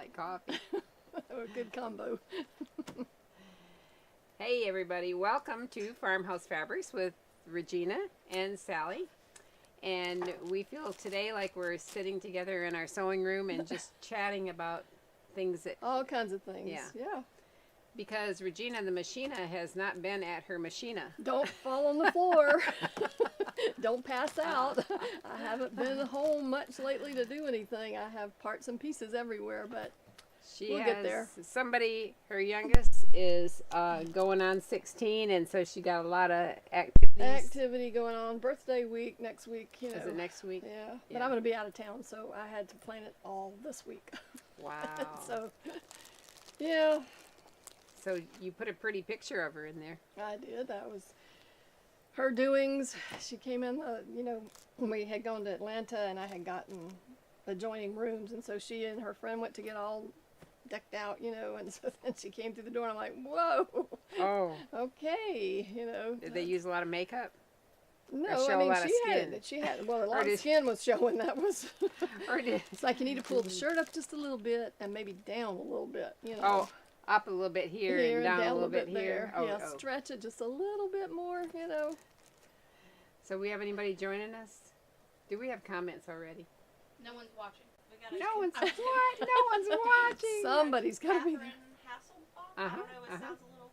like coffee. A good combo. Hey everybody, welcome to Farmhouse Fabrics with Regena and Sally. And we feel today like we're sitting together in our sewing room and just chatting about things that... All kinds of things. Yeah. Because Regena the Machina has not been at her Machina. Don't fall on the floor. Don't pass out. I haven't been home much lately to do anything. I have parts and pieces everywhere, but we'll get there. Somebody, her youngest is going on 16, and so she got a lot of activities. Activity going on. Birthday week next week. You know. Is it next week? Yeah. But I'm going to be out of town, so I had to plan it all this week. Wow. So, yeah. So you put a pretty picture of her in there. I did. That was her doings. She came in, when we had gone to Atlanta, and I had gotten adjoining rooms, and so she and her friend went to get all decked out, and so then she came through the door, and I'm like, whoa. Oh. Okay, Did they use a lot of makeup? No, show I mean, a lot of skin? she had, a lot of skin was showing. That was, it's like you need to pull the Mm-hmm. shirt up just a little bit and maybe down a little bit, Oh. Up a little bit here and down a little bit here. Oh, stretch it just a little bit more, So we have anybody joining us? Do we have comments already? No one's watching. No one's watching. Somebody's got to be Catherine there. Hasselhoff? I don't know. It sounds a little.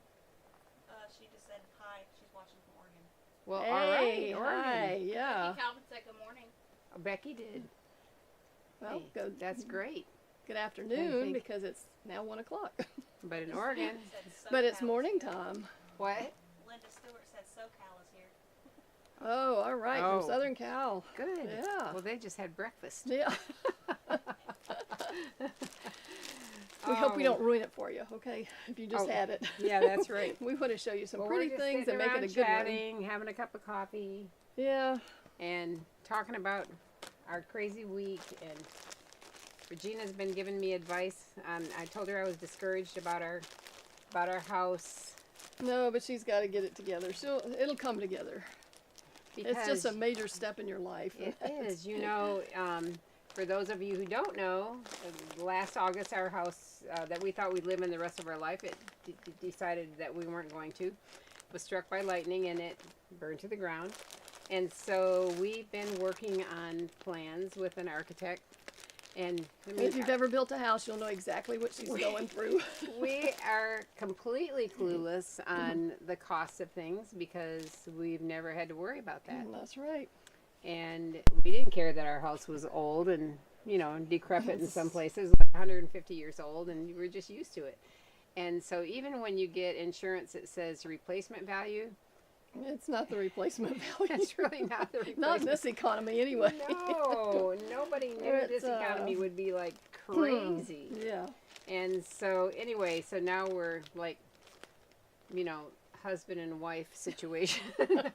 She just said hi. She's watching from Oregon. Well, Hey, all right. hi, Oregon. yeah. Becky Calvin said good morning. Oh, Becky did. Well, Hey, that's great. Good afternoon because it's now 1 o'clock. But in Oregon, But it's morning time. what? Linda Stewart said SoCal is here. Oh, all right, Oh. from Southern Cal. Good. Yeah. Well, they just had breakfast. Yeah. We hope we don't ruin it for you, okay? If you just had it. Yeah, that's right. We want to show you some Well, pretty we're just things and sitting make it a around good chatting, having a cup of coffee, one. Yeah. and talking about our crazy week. And Regina's been giving me advice. I told her I was discouraged about our house. No, but she's got to get it together. It'll come together. It's just a major step in your life. It is. For those of you who don't know, last August our house that we thought we'd live in the rest of our life, it decided that we weren't going to. It was struck by lightning and it burned to the ground. And so we've been working on plans with an architect. And if you've ever built a house, you'll know exactly what she's going through. We are completely clueless on the cost of things because we've never had to worry about that. That's right. And we didn't care that our house was old and, decrepit in some places, like 150 years old, and we're just used to it. And so even when you get insurance that says replacement value, it's not the replacement value. it's really not the replacement. Not in this economy, anyway. No, nobody knew this economy would be like crazy. Yeah. And so anyway, so now we're like, husband and wife situation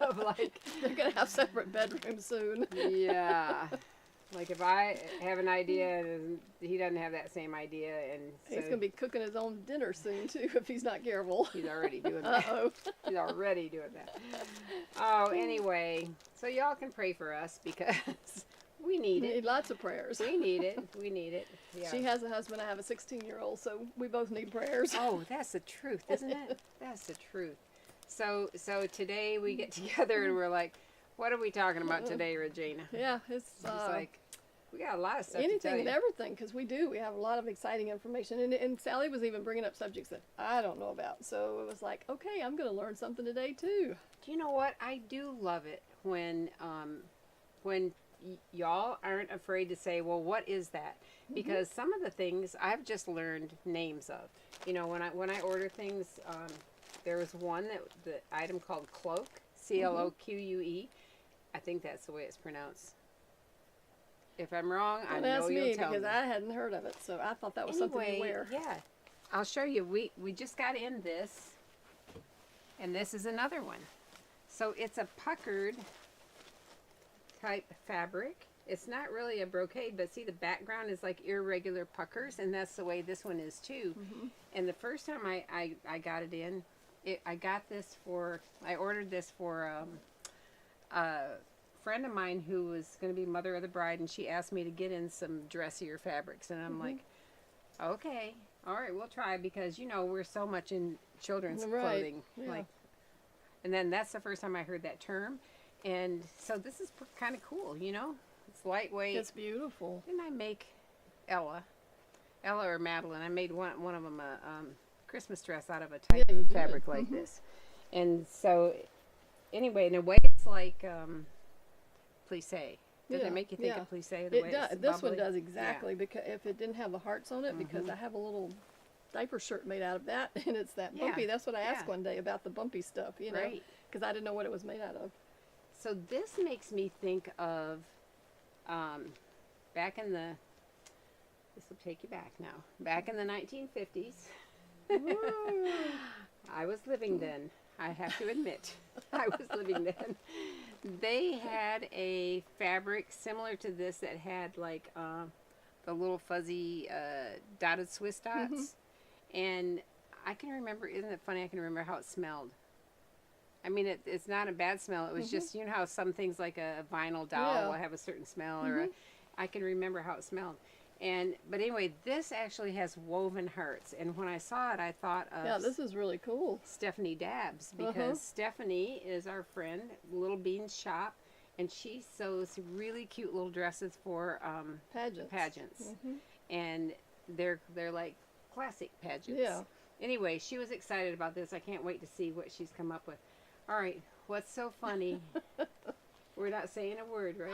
of like, they're gonna have separate bedrooms soon. Yeah. Like if I have an idea and he doesn't have that same idea, and so He's gonna be cooking his own dinner soon too if he's not careful. he's already doing that. Uh-oh. He's already doing that. Oh, anyway, so y'all can pray for us because we need We it. need lots of prayers. We need it. We need it. Yeah. She has a husband. I have a 16-year-old, so we both need prayers. Oh, that's the truth, isn't it? That's the truth. So today we get together and we're like, what are we talking about today, Regena? Yeah, it's like, we got a lot of stuff to anything tell and you. everything, because we have a lot of exciting information, and Sally was even bringing up subjects that I don't know about, so it was like, okay, I'm going to learn something today too. Do you know what? I do love it when y'all aren't afraid to say, well, what is that? Because some of the things I've just learned names of. When I order things, there was one the item called cloak, CLOQUE. I think that's the way it's pronounced. If I'm wrong, I know you'll tell me. Because I hadn't heard of it, so I thought that was something to wear. Yeah, I'll show you. We just got in this, and this is another one. So it's a puckered type fabric. It's not really a brocade, but see the background is like irregular puckers, and that's the way this one is too. And the first time I got it in, I ordered this for a friend of mine who was going to be mother of the bride, and she asked me to get in some dressier fabrics, and I'm like, Okay. All right, we'll try because we're so much in children's Right. clothing, Yeah. and then that's the first time I heard that term, and so this is kind of cool. It's lightweight. It's beautiful. Didn't I make Ella or Madeline? I made one of them a Christmas dress out of a type Yeah, you of did. fabric like Mhm. this, and so anyway, in a way, it's like plissé. Does Yeah, it make you think yeah. of plissé? The way It does. it's This one bubbly? does exactly because if it didn't have the hearts on it, because I have a little diaper shirt made out of that, and it's that Yeah, bumpy. That's what I asked yeah. one day about the bumpy stuff, Right. because I didn't know what it was made out of. So this makes me think of back in the. This will take you back now. Back in the 1950s. I was living then. I have to admit, I was living then. They had a fabric similar to this that had like the little fuzzy dotted Swiss dots, and I can remember. Isn't it funny? I can remember how it smelled. I mean, it's not a bad smell. It was just how some things like a vinyl doll Yeah. will have a certain smell, or I can remember how it smelled. But anyway, this actually has woven hearts, and when I saw it, I thought of Yeah, this is really cool. Stephanie Dabbs, because Stephanie is our friend, Little Bean's shop, and she sews really cute little dresses for pageants, and they're like classic pageants. Yeah. Anyway, she was excited about this. I can't wait to see what she's come up with. All right, what's so funny? We're not saying a word, right?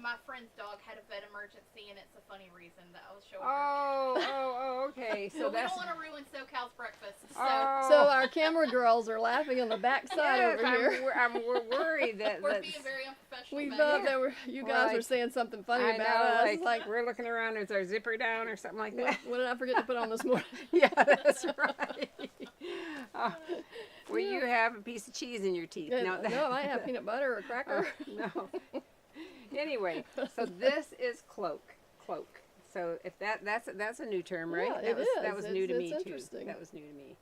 My friend's dog had a vet emergency, and it's a funny reason that I was showing her. Oh, okay. So we that's. don't want to ruin SoCal's breakfast. So So our camera girls are laughing on the backside Yes, over here. we're worried that we're that's- being very unprofessional. We back thought here. you We're guys were like- saying something funny I about know, us. like we're looking around. Is our zipper down or something like that? what did I forget to put on this morning? Yeah, that's right. Oh, well, you have a piece of cheese in your teeth. No, I have peanut butter or cracker. No. Anyway, so this is cloak. So if that's a new term, right? Yeah, That was is. new to It's me interesting. too. That was new to me.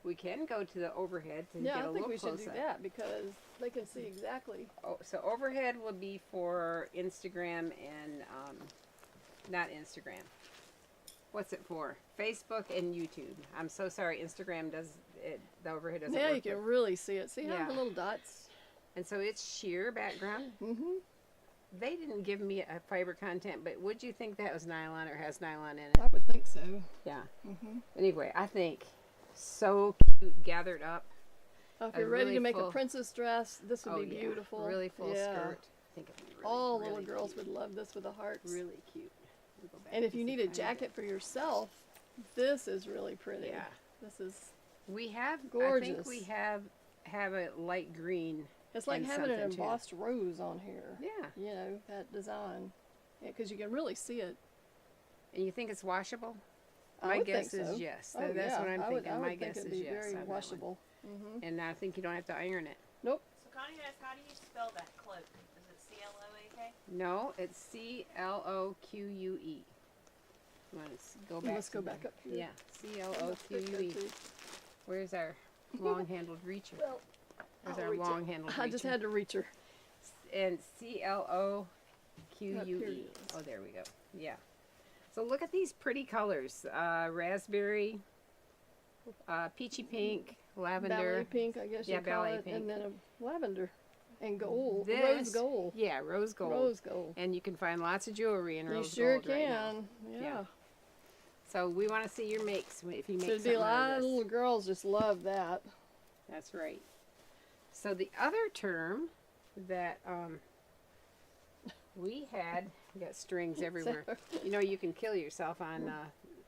We can go to the overhead to Yeah, get a I think little we should close do up. that because they can see exactly. Oh, so overhead will be for Instagram and not Instagram. What's it for? Facebook and YouTube. I'm so sorry. Instagram does it. The overhead doesn't Now work. you can with- really see it. See how Yeah. the little dots? And so it's sheer background. Mm-hmm. They didn't give me a fiber content, but would you think that was nylon or has nylon in it? I would think so. Yeah. Mm-hmm. Anyway, I think so cute, gathered up. If A you're ready really to make full- a princess dress, this would be yeah, beautiful. really full Yeah. skirt. I think it'd be really, All really little girls cute. would love this with the hearts. Really cute. Let me go back And if and you see need a if I can get- jacket for yourself, this is really pretty. Yeah. This is, We have. I Gorgeous. think we have a light green. it's like And having an something, too. embossed rose on here. Yeah. You know, that design. Yeah, because you can really see it. And you think it's washable? I My would guess think is so. yes. Oh, That's yeah. what I'm I would, thinking. I would My think guess it'd is be yes. very on that one. washable. Mm-hmm. And I think you don't have to iron it. Nope. So Connie asked, how do you spell that cloak? Is it C-L-O-A-K? No, it's CLOQUE. You want to go back? Let's to go the- back up here. Yeah, CLOQUE. Well, Where's our long-handled reacher? Where's I'll our reach it. long-handled reacher? I just had to reach her. And Up CLOQUE. here it is. Oh, there we go. Yeah. So look at these pretty colors: raspberry, peachy pink, lavender. Ballet pink, I guess Yeah, you call ballet it, pink. and then a lavender and gold, This, rose gold, Yeah, rose gold. rose gold. And you can find lots of jewelry in You rose sure gold right now. can. Yeah. Yeah. So we want to see your makes if you make There'd something be a lot out of of little this. girls just love that. That's right. So the other term that we had, we got strings everywhere. You know, you can kill yourself on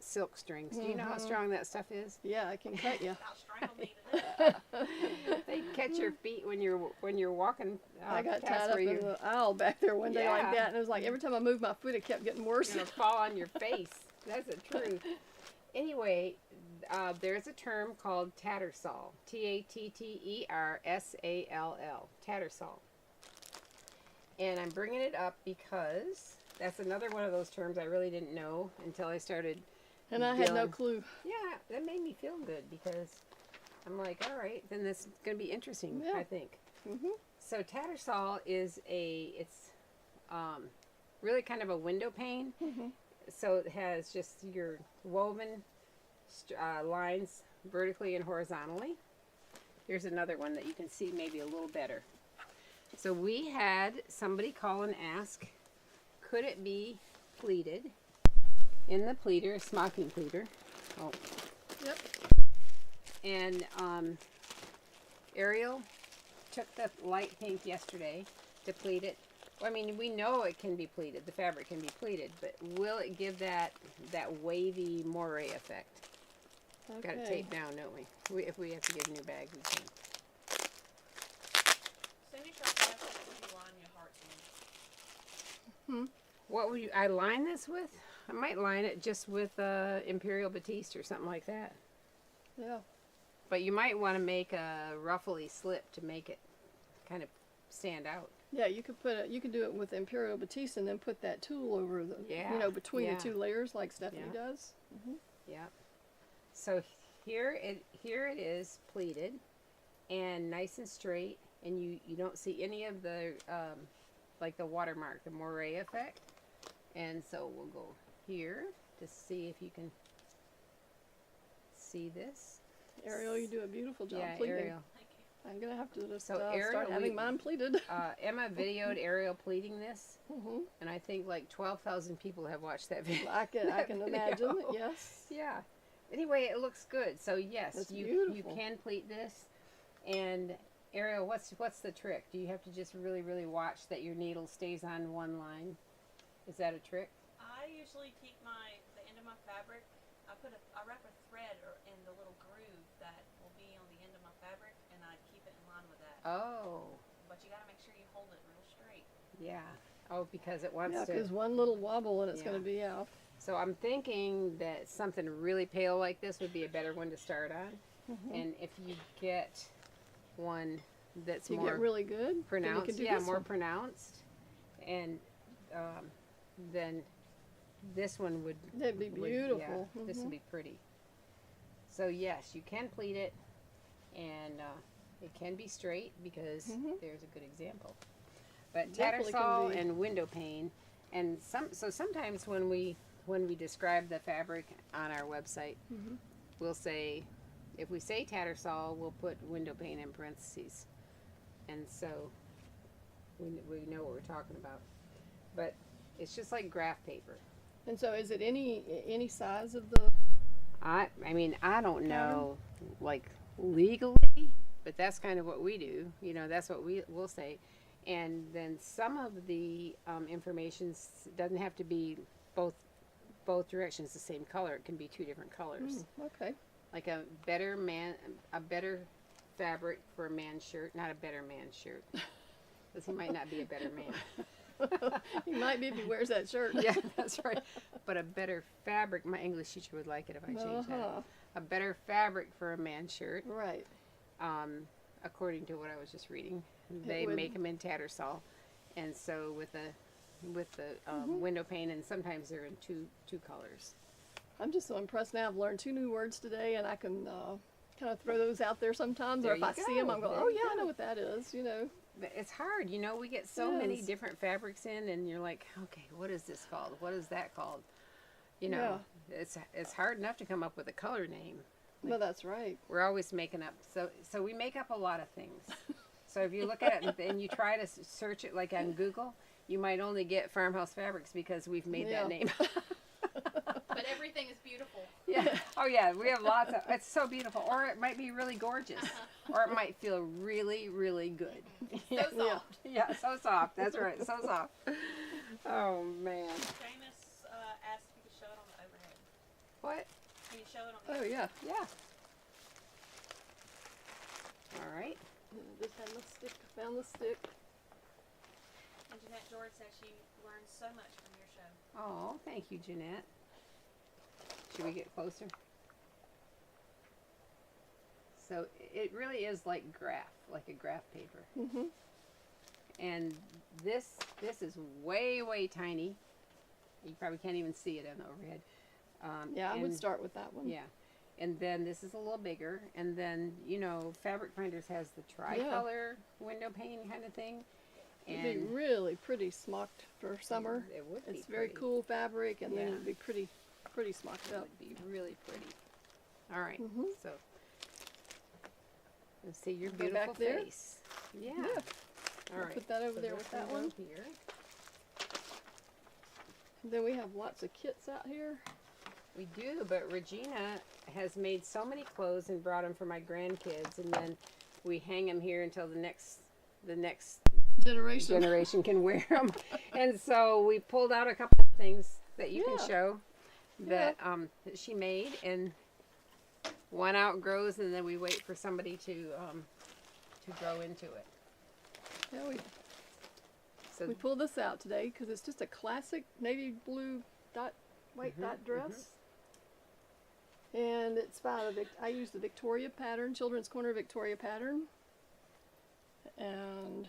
silk strings. Do you know how strong that stuff is? Yeah, I can cut you. About strangled me to death. They catch your feet when you're walking. I got past tied up where in you're the aisle back there one day Yeah. like that, and it was like every time I moved my foot, it kept getting worse. gonna fall on your face. That's the truth. Anyway, there's a term called tattersall. TATTERSALL. Tattersall. And I'm bringing it up because that's another one of those terms I really didn't know until I started. And I had no Dylan. clue. Yeah, that made me feel good because I'm like, all right, then this is going to be interesting, Yeah. I think. Hmm. So tattersall is it's really kind of a window pane. Mhm. so it has just your woven lines vertically and horizontally. Here's another one that you can see maybe a little better. So we had somebody call and ask, could it be pleated in the pleater, smocking pleater? Oh. Yep. And Ariel took the light pink yesterday to pleat it. Well, I mean, we know it can be pleated. The fabric can be pleated, but will it give that wavy moire effect? Okay. Got it taped down, don't we? If we have to get a new bag, we can. Cindy showed me what you line your hearts in. What would you? I line this with? I might line it just with Imperial Batiste or something like that. Yeah. But you might want to make a ruffly slip to make it kind of stand out. Yeah, you could put it. You could do it with Imperial Batiste and then put that tulle over the, between the two layers, like Stephanie does. Yep. So here it is pleated and nice and straight, and you don't see any of the like the watermark, the moire effect. And so we'll go here to see if you can see this. Ariel, you do a beautiful job Yeah, pleating. Ariel. Thank you. I'm gonna have to just So Ariel, start having mine pleated. Emma videoed Ariel pleating this, Mm-hmm. and I think like 12,000 people have watched that video. I can imagine. video. Yes. Yeah. Anyway, it looks good. So yes, That's you beautiful. can pleat this. And Ariel, what's the trick? Do you have to just really watch that your needle stays on one line? Is that a trick? I usually keep the end of my fabric. I wrap a thread in the little groove that will be on the end of my fabric, and I keep it in line with that. Oh, But you gotta make sure you hold it real straight. yeah. Oh, because it wants Yeah, to. because one little wobble and it's Yeah. gonna be out. So I'm thinking that something really pale like this would be a better one to start on. And if you get one that's You more get really good. then you pronounced, can do yeah, this more one. pronounced, and then this one would That'd be beautiful. yeah, this would be pretty. So yes, you can pleat it, and it can be straight because there's a good example. But Definitely can tattersall be. and window pane, and sometimes when we describe the fabric on our website, we'll say, if we say tattersall, we'll put window pane in parentheses, and so we know what we're talking about. But it's just like graph paper. And so, is it any size of the? I mean, I don't know, like legally, but that's kind of what we do. You know, that's what we'll say. And then some of the information doesn't have to be both directions the same color. It can be two different colors. Okay. Like a better fabric for a man's shirt, not a better man's shirt, because he might not be a better man. He might be if he wears that shirt. Yeah, that's right. But a better fabric, my English teacher would like it if I changed that. A better fabric for a man's shirt, Right. according to what I was just reading. They would- make them in tattersall, and so with the window pane, and sometimes they're in two colors. I'm just so impressed now. I've learned 2 new words today, and I can kind of throw those out there sometimes. There Or if you I see them, go. I'm going, There oh you yeah, I go. know what that is. You know. But it's hard, you know. We get so many Yes. different fabrics in, and you're like, okay, what is this called? What is that called? You know, it's hard enough to come up with a color name. No, that's right. We're always making up. So we make up a lot of things. So if you look at it and you try to search it like on Google, you might only get farmhouse fabrics because we've made that name. But everything is beautiful. Yeah. Oh yeah, we have lots of. It's so beautiful, or it might be really gorgeous, or it might feel really good. So soft. Yeah, so soft. That's right, so soft. Oh man. Seamus asked if you could show it on the overhead. What? Can you show it on the Oh yeah. Yeah. All right. Just had the stick. Found the stick. And Jeanette George said she learned so much from your show. Oh, thank you, Jeanette. Should we get closer? So it really is like a graph paper. Mm-hmm. And this is way tiny. You probably can't even see it on the overhead. Yeah, I would and- start with that one. Yeah. And then this is a little bigger. And then, Fabric Finders has the tricolor window pane kind of thing. It'd be And really pretty smocked for summer. it would be It's very pretty. cool fabric, and then Yeah. it'd be pretty smocked It up. would be really pretty. All right, Mhm. so let's see your Go beautiful back there? face. Yeah. Yeah. All I'll right. put that over so there this with that go one. Here. And then we have lots of kits out here. We do, but Regena has made so many clothes and brought them for my grandkids, and then we hang them here until the next generation can wear them. And so we pulled out a couple of things that you can Yeah. show that that she made, and one outgrows, and then we wait for somebody to grow into it. Yeah, we So pulled this out today because it's just a classic navy blue white dot dress. And it's by I used the Victoria pattern, Children's Corner Victoria pattern. And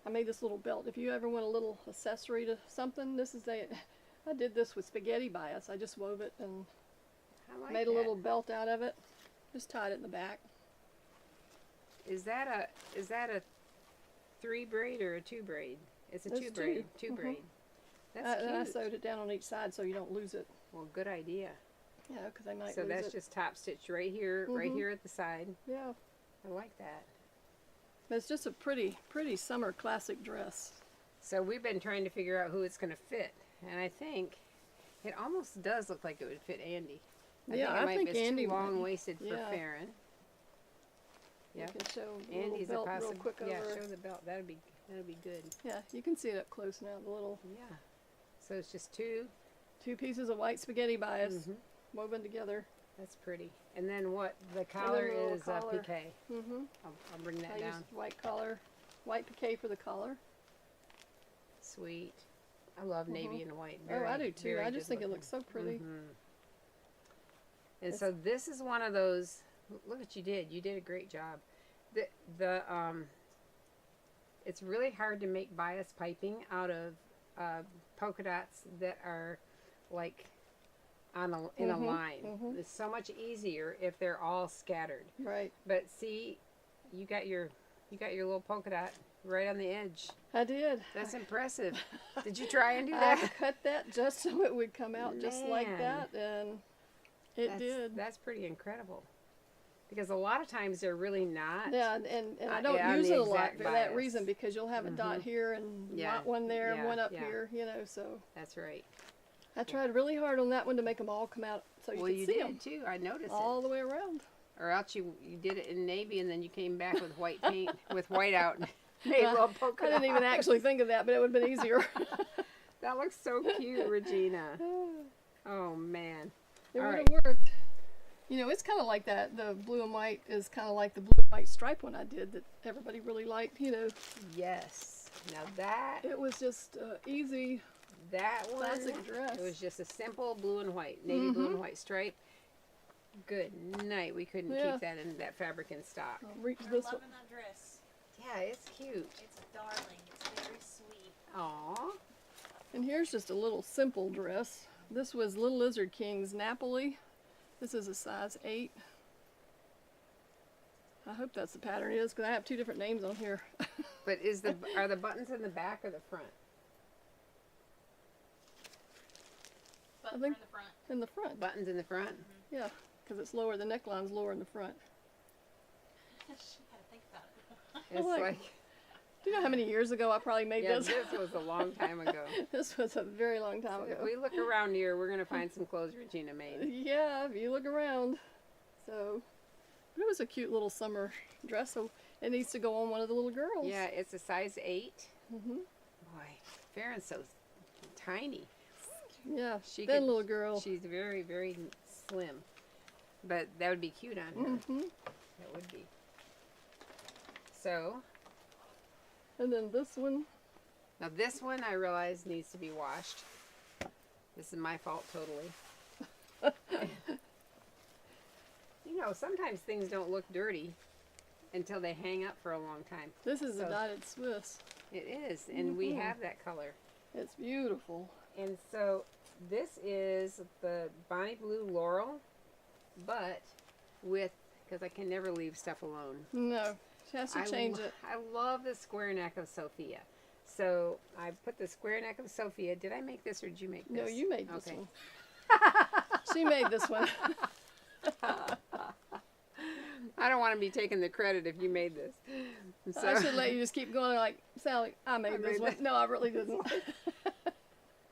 I made this little belt. If you ever want a little accessory to something, I did this with spaghetti bias. I just wove it and I like made a that. little belt out of it. Just tied it in the back. Is that a 3 braid or a 2 braid? It's a That's 2 braid. two. 2 Mhm. braid. That's And I cute. sewed it down on each side so you don't lose it. Well, good idea. Yeah, because I might So lose that's it. just top stitched right here Mhm. at the side. Yeah. I like that. But it's just a pretty summer classic dress. So we've been trying to figure out who it's going to fit, and I think it almost does look like it would fit Andy. Yeah, I think it's Andy too might. long waisted for Yeah. Farron. You Yep. can show the Andy's little a belt real possible. quick Yeah, over. show the belt. That'd be good. Yeah, you can see it up close now. The little Yeah. So it's just two. 2 pieces of white spaghetti bias Mhm. woven together. That's pretty. And then what? The collar the little is collar. piqué. Mm-hmm. I'll bring that I down. used white collar, white piqué for the collar. Sweet. I love navy and white. Oh, I do too. very I just good think it looks so pretty. Mhm. And It's- so this is one of those. Look what you did. You did a great job. It's really hard to make bias piping out of polka dots that are like in a Mhm, line. mhm. It's so much easier if they're all scattered. Right. But see, you got your little polka dot right on the edge. I did. That's impressive. Did you try and do I that? cut that just so it would come out just like Man. that, and it did. That's pretty incredible. Because a lot of times they're really not. Yeah, and I on don't the use it a lot exact for that bias. reason, because you'll have a dot here and Yeah, not one there and yeah, one up yeah. here, you know. So That's right. I tried really hard on that one to make them all come out so you Well, could you see did them too. I noticed all the way around. it. Or else you did it in navy and then you came back with white paint, with white out, and made little polka I didn't even dots. actually think of that, but it would have been easier. That looks so cute, Regena. Oh man. It All would right. have worked. You know, it's kind of like that. The blue and white is kind of like the blue and white stripe one I did that everybody really liked. You know, Yes. Now that it was just easy. one, Classic dress. it was just a simple blue and white, navy blue and white stripe. Good night. We couldn't Yeah. keep that in that fabric in stock. I'll reach I'm this one. loving that dress. Yeah, it's cute. It's darling. It's very sweet. Aw. And here's just a little simple dress. This was Little Lizard King's Napoli. This is a size 8. I hope that's the pattern it is, because I have 2 different names on here. But are the buttons in the back or the front? Buttons think- are in the front. In the front. Buttons in the front. Yeah, because it's lower. The neckline's lower in the front. She had to think about it. It's like- like Do you know how many years ago I probably made yeah, this? this was a long time ago. This was a very long time If ago. we look around here, we're gonna find some clothes Regena made. Yeah, if you look around. So, but it was a cute little summer dress. So it needs to go on one of the little girls. Yeah, it's a size 8. Mhm. Boy, Farron's so tiny. Yeah. She Thin could- little girl. She's very, very slim. But that would be cute on her. Mhm. That would be. So, And then this one. now this one I realize needs to be washed. This is my fault totally. You know, sometimes things don't look dirty until they hang up for a long time. This is So- a dotted Swiss. It is, and we Mhm. have that color. It's beautiful. And so this is the Bonnie Blue Laurel, but with, because I can never leave stuff alone. No. She has to change it. I love the square neck of Sophia. So I put the square neck of Sophia. Did I make this or did you make this? No, you made this Okay. one. She made this one. I don't want to be taking the credit if you made this. So, I should let you just keep going like, Sally, I made this made one. that. No, I really didn't.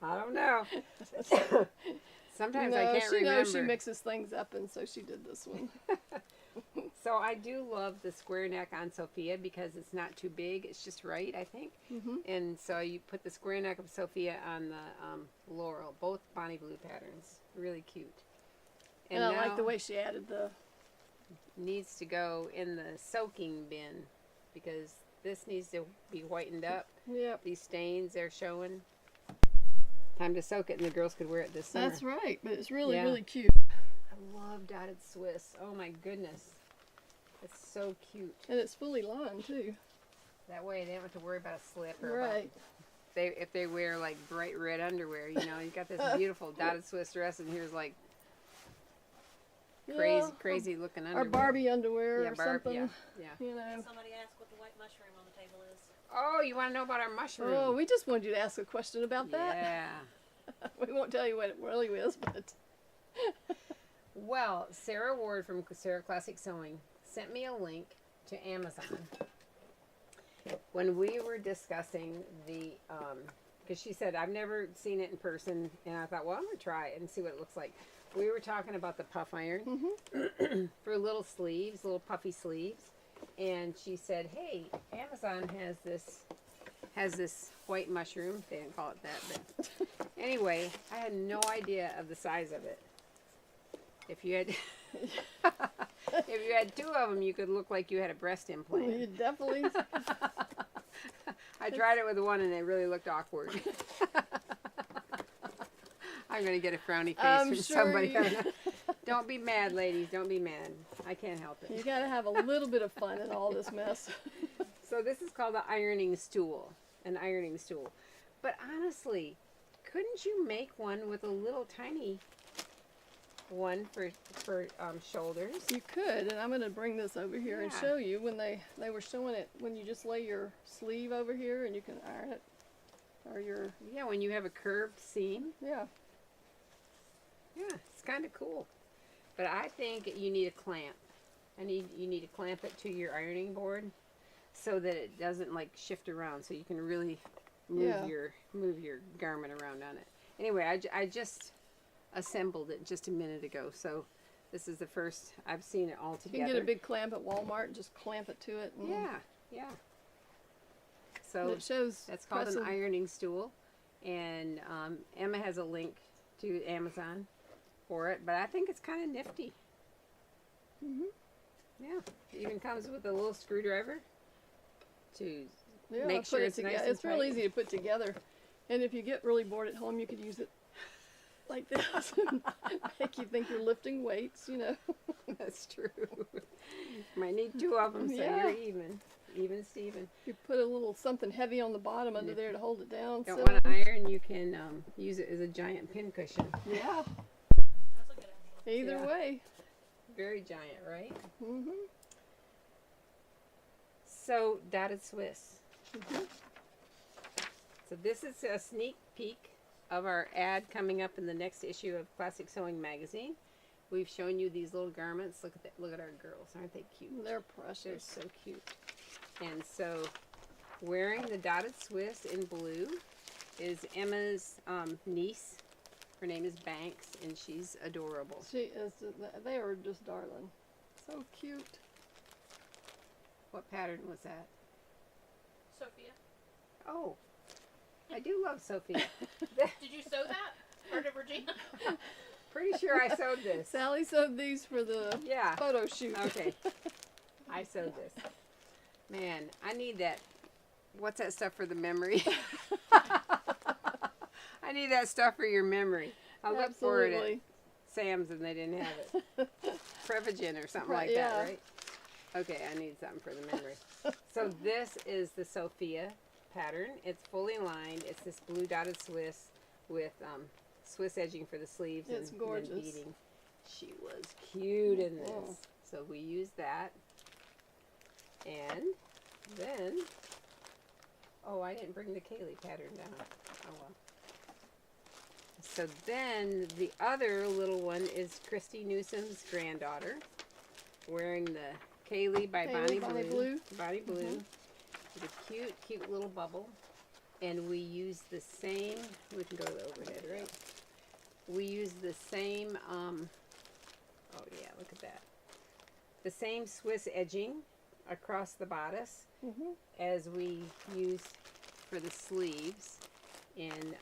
I don't know. Sometimes I No, can't she remember. knows she mixes things up, and so she did this one. So I do love the square neck on Sophia because it's not too big. It's just right, I think. Mm-hmm. And so you put the square neck of Sophia on the Laurel, both Bonnie Blue patterns. Really cute. And I like now the way she added the. needs to go in the soaking bin because this needs to be whitened up. Yep. These stains they're showing. Time to soak it, and the girls could wear it this summer. That's right, but it's really, Yeah. really cute. I love dotted Swiss. Oh my goodness, it's so cute. And it's fully lined, too. That way they don't have to worry about a slip or about Right. if they wear like bright red underwear. You know, you got this beautiful dotted Swiss dress, and here's like Yeah, crazy looking underwear. or Barbie underwear Yeah, or something. Yeah. You know. Somebody asked what the white mushroom on the table is. Oh, you want to know about our mushroom? Oh, we just wanted you to ask a question about that. Yeah. We won't tell you what it really is, but Well, Sarah Ward from Sarah Classic Sewing sent me a link to Amazon when we were discussing the, because she said, I've never seen it in person, and I thought, well, I'm going to try it and see what it looks like. We were talking about the puff iron for little sleeves, little puffy sleeves, and she said, hey, Amazon has this white mushroom. They didn't call it that, but anyway, I had no idea of the size of it. If you had if you had two of them, you could look like you had a breast you implant. definitely. I tried it with one, and it really looked awkward. I'm gonna get a frowny face I'm from sure somebody. you- Don't be mad, ladies. Don't be mad. I can't help You it. gotta have a little bit of fun in all this mess. So this is called an ironing stool. But honestly, couldn't you make one with a little tiny one for shoulders? You could, and I'm going to bring this over here and Yeah. show you when they were showing it when you just lay your sleeve over here and you can iron it, or your Yeah, when you have a curved seam. yeah. Yeah, it's kind of cool. But I think you need a clamp. You need to clamp it to your ironing board so that it doesn't like shift around, so you can really move Yeah. your garment around on it. Anyway, I just assembled it just a minute ago, so this is the first I've seen it all You together. can get a big clamp at Walmart and just clamp it to it. And yeah. and So it shows. that's called an pressing- ironing stool, and Emma has a link to Amazon for it, but I think it's kind of nifty. Mhm. Yeah, it even comes with a little screwdriver to Yeah, make put sure it it's nice together. and It's real tight. easy to put together, and if you get really bored at home, you could use it like this and make you think you're lifting weights. You know. That's true. Might need two of them, so Yeah. you're even Steven. You put a little something heavy on the bottom under there to hold it down. Don't so- want to iron, you can use it as a giant pin cushion. Yeah. That's a good idea. Either Yeah. way. Very giant, right? Mhm. So, dotted Swiss. Mhm. So this is a sneak peek of our ad coming up in the next issue of Classic Sewing Magazine. We've shown you these little garments. Look at that. Look at our girls. Aren't they cute? They're They're precious. so cute. And so, wearing the dotted Swiss in blue is Emma's niece. Her name is Banks, and she's adorable. She is. They are just darling. So cute. What pattern was that? Sophia, Oh, I do love Sophia. Did you sew that? Or did Regina? Pretty sure I sewed this. Sally sewed these for the Yeah. photo shoot. Okay. I sewed this. Man, I need that. What's that stuff for the memory? I need that stuff for your memory. I looked for it at Absolutely. Sam's and they didn't have it. Prevagen or something Right, like yeah. that, right? Okay, I need something for the memory. So this is the Sophia pattern. It's fully lined. It's this blue dotted Swiss with Swiss edging for the sleeves. It's and gorgeous. then beading. She was cute in this. Oh. So we used that. And then, oh, I didn't bring the Kaylee pattern down. Oh well. So then the other little one is Christy Newsom's granddaughter, wearing the Kaylee by Bonnie Blue. Bonnie Blue. With a cute, cute little bubble. And we use the same, we can go to the overhead, right? We use the same, oh yeah, look at that. The same Swiss edging across the bodice as we used for the sleeves in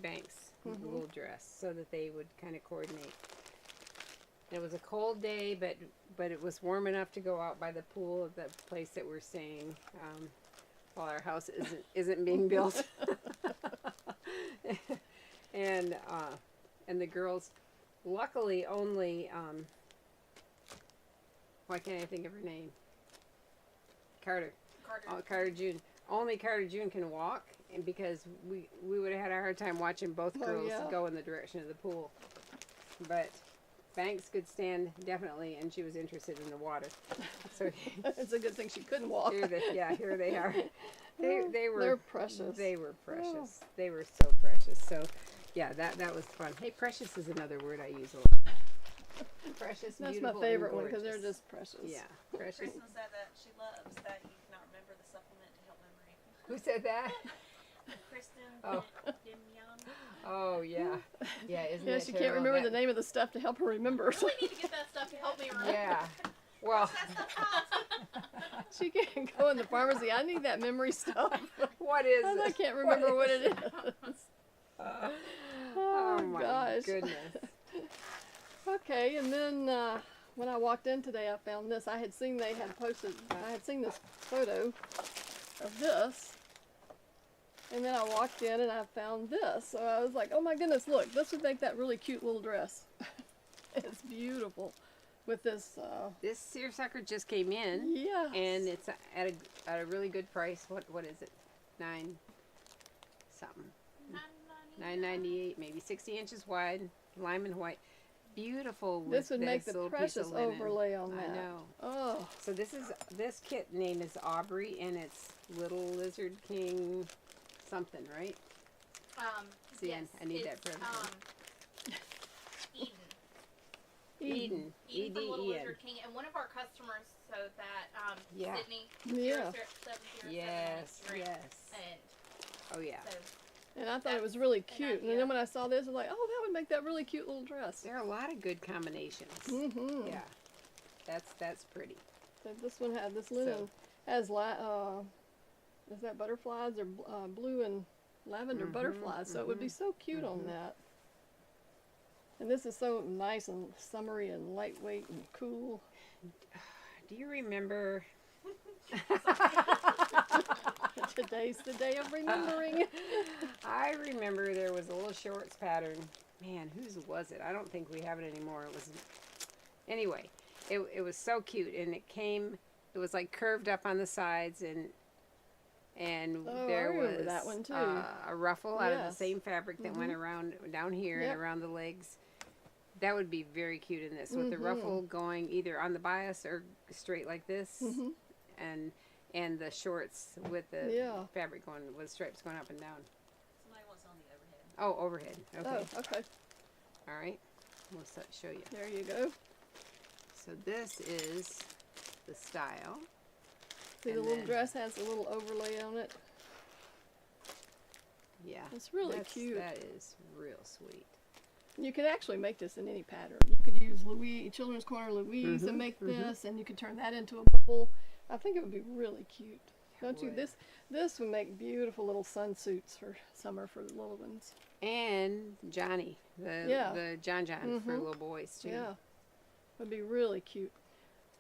Banks' little dress, so that they would kind of coordinate. And it was a cold day, but it was warm enough to go out by the pool of the place that we're staying while our house isn't being built. And the girls, luckily, only why can't I think of her name? Carter. Oh, Carter June. Only Carter June can walk, and because we would have had a hard time watching both girls go in the direction of the pool. But Banks could stand definitely, and she was interested in the water. So it's a good thing she couldn't walk. Here they are. They're precious. They were precious. Oh. They were so precious. So, yeah, that was fun. Hey, precious is another word I use a lot. Precious, that's beautiful, my favorite and one because gorgeous. they're just precious. Yeah, precious. Kristen said that she loves that you cannot remember the supplement to help memory. Who said that? Kristen Dimyoung. Oh yeah, isn't it? She can't remember the name of the stuff to help her remember. I really need to get that stuff to help me remember. Yeah. Well, she can't go in the pharmacy. I need that memory stuff. What is it? I can't remember what it is. Oh my gosh. goodness. Okay, and then when I walked in today, I found this. I had seen they had posted. I had seen this photo of this, and then I walked in and I found this. So I was like, "Oh my goodness, look! This would make that really cute little dress. It's beautiful with this." This seersucker just came in. Yeah. And it's at a really good price. What is it? $9 something. $9.98, maybe 60 inches wide, lime and white. Beautiful. With this would make the little precious piece of linen. overlay on that. I know. Oh. So this kit name is Aubrey, and it's Little Lizard King something, right? See, Yes, I need that for Eden. Eden. Eden from Little E-D-E-N. Lizard King, and one of our customers, so that Yeah. Sydney. Yeah. 707 Yes. And Oh yeah. so And I thought it was really cute. And idea. then when I saw this, I was like, "Oh, that would make that really cute little dress." There are a lot of good combinations. Mm-hmm. Yeah. That's pretty. So this one had this linen has is that butterflies or blue and lavender butterflies? So it would be so cute on that. And this is so nice and summery and lightweight and cool. Do you remember? Today's the day of remembering. I remember there was a little shorts pattern. Man, whose was it? I don't think we have it anymore. It was, anyway, it was so cute, and it was like curved up on the sides, and Oh, there I remember was that one too. A ruffle out of the Yes. same fabric that went around down here Yep. and around the legs. That would be very cute in this, with the ruffle going either on the bias or straight like this, and the shorts with the fabric going with stripes going up and down. Somebody wants on the overhead. Oh, overhead. Okay. Oh, okay. All right. We'll show you. There you go. So this is the style. See, the And little then- dress has a little overlay on it. Yeah. It's really cute. That is real sweet. You could actually make this in any pattern. You could use Children's Corner Louise and make this, and you could turn that into a bubble. I think it would be really cute. Don't you? would. This would make beautiful little sunsuits for summer for the little ones. And Johnny, the John for little boys too. Yeah, would be really cute.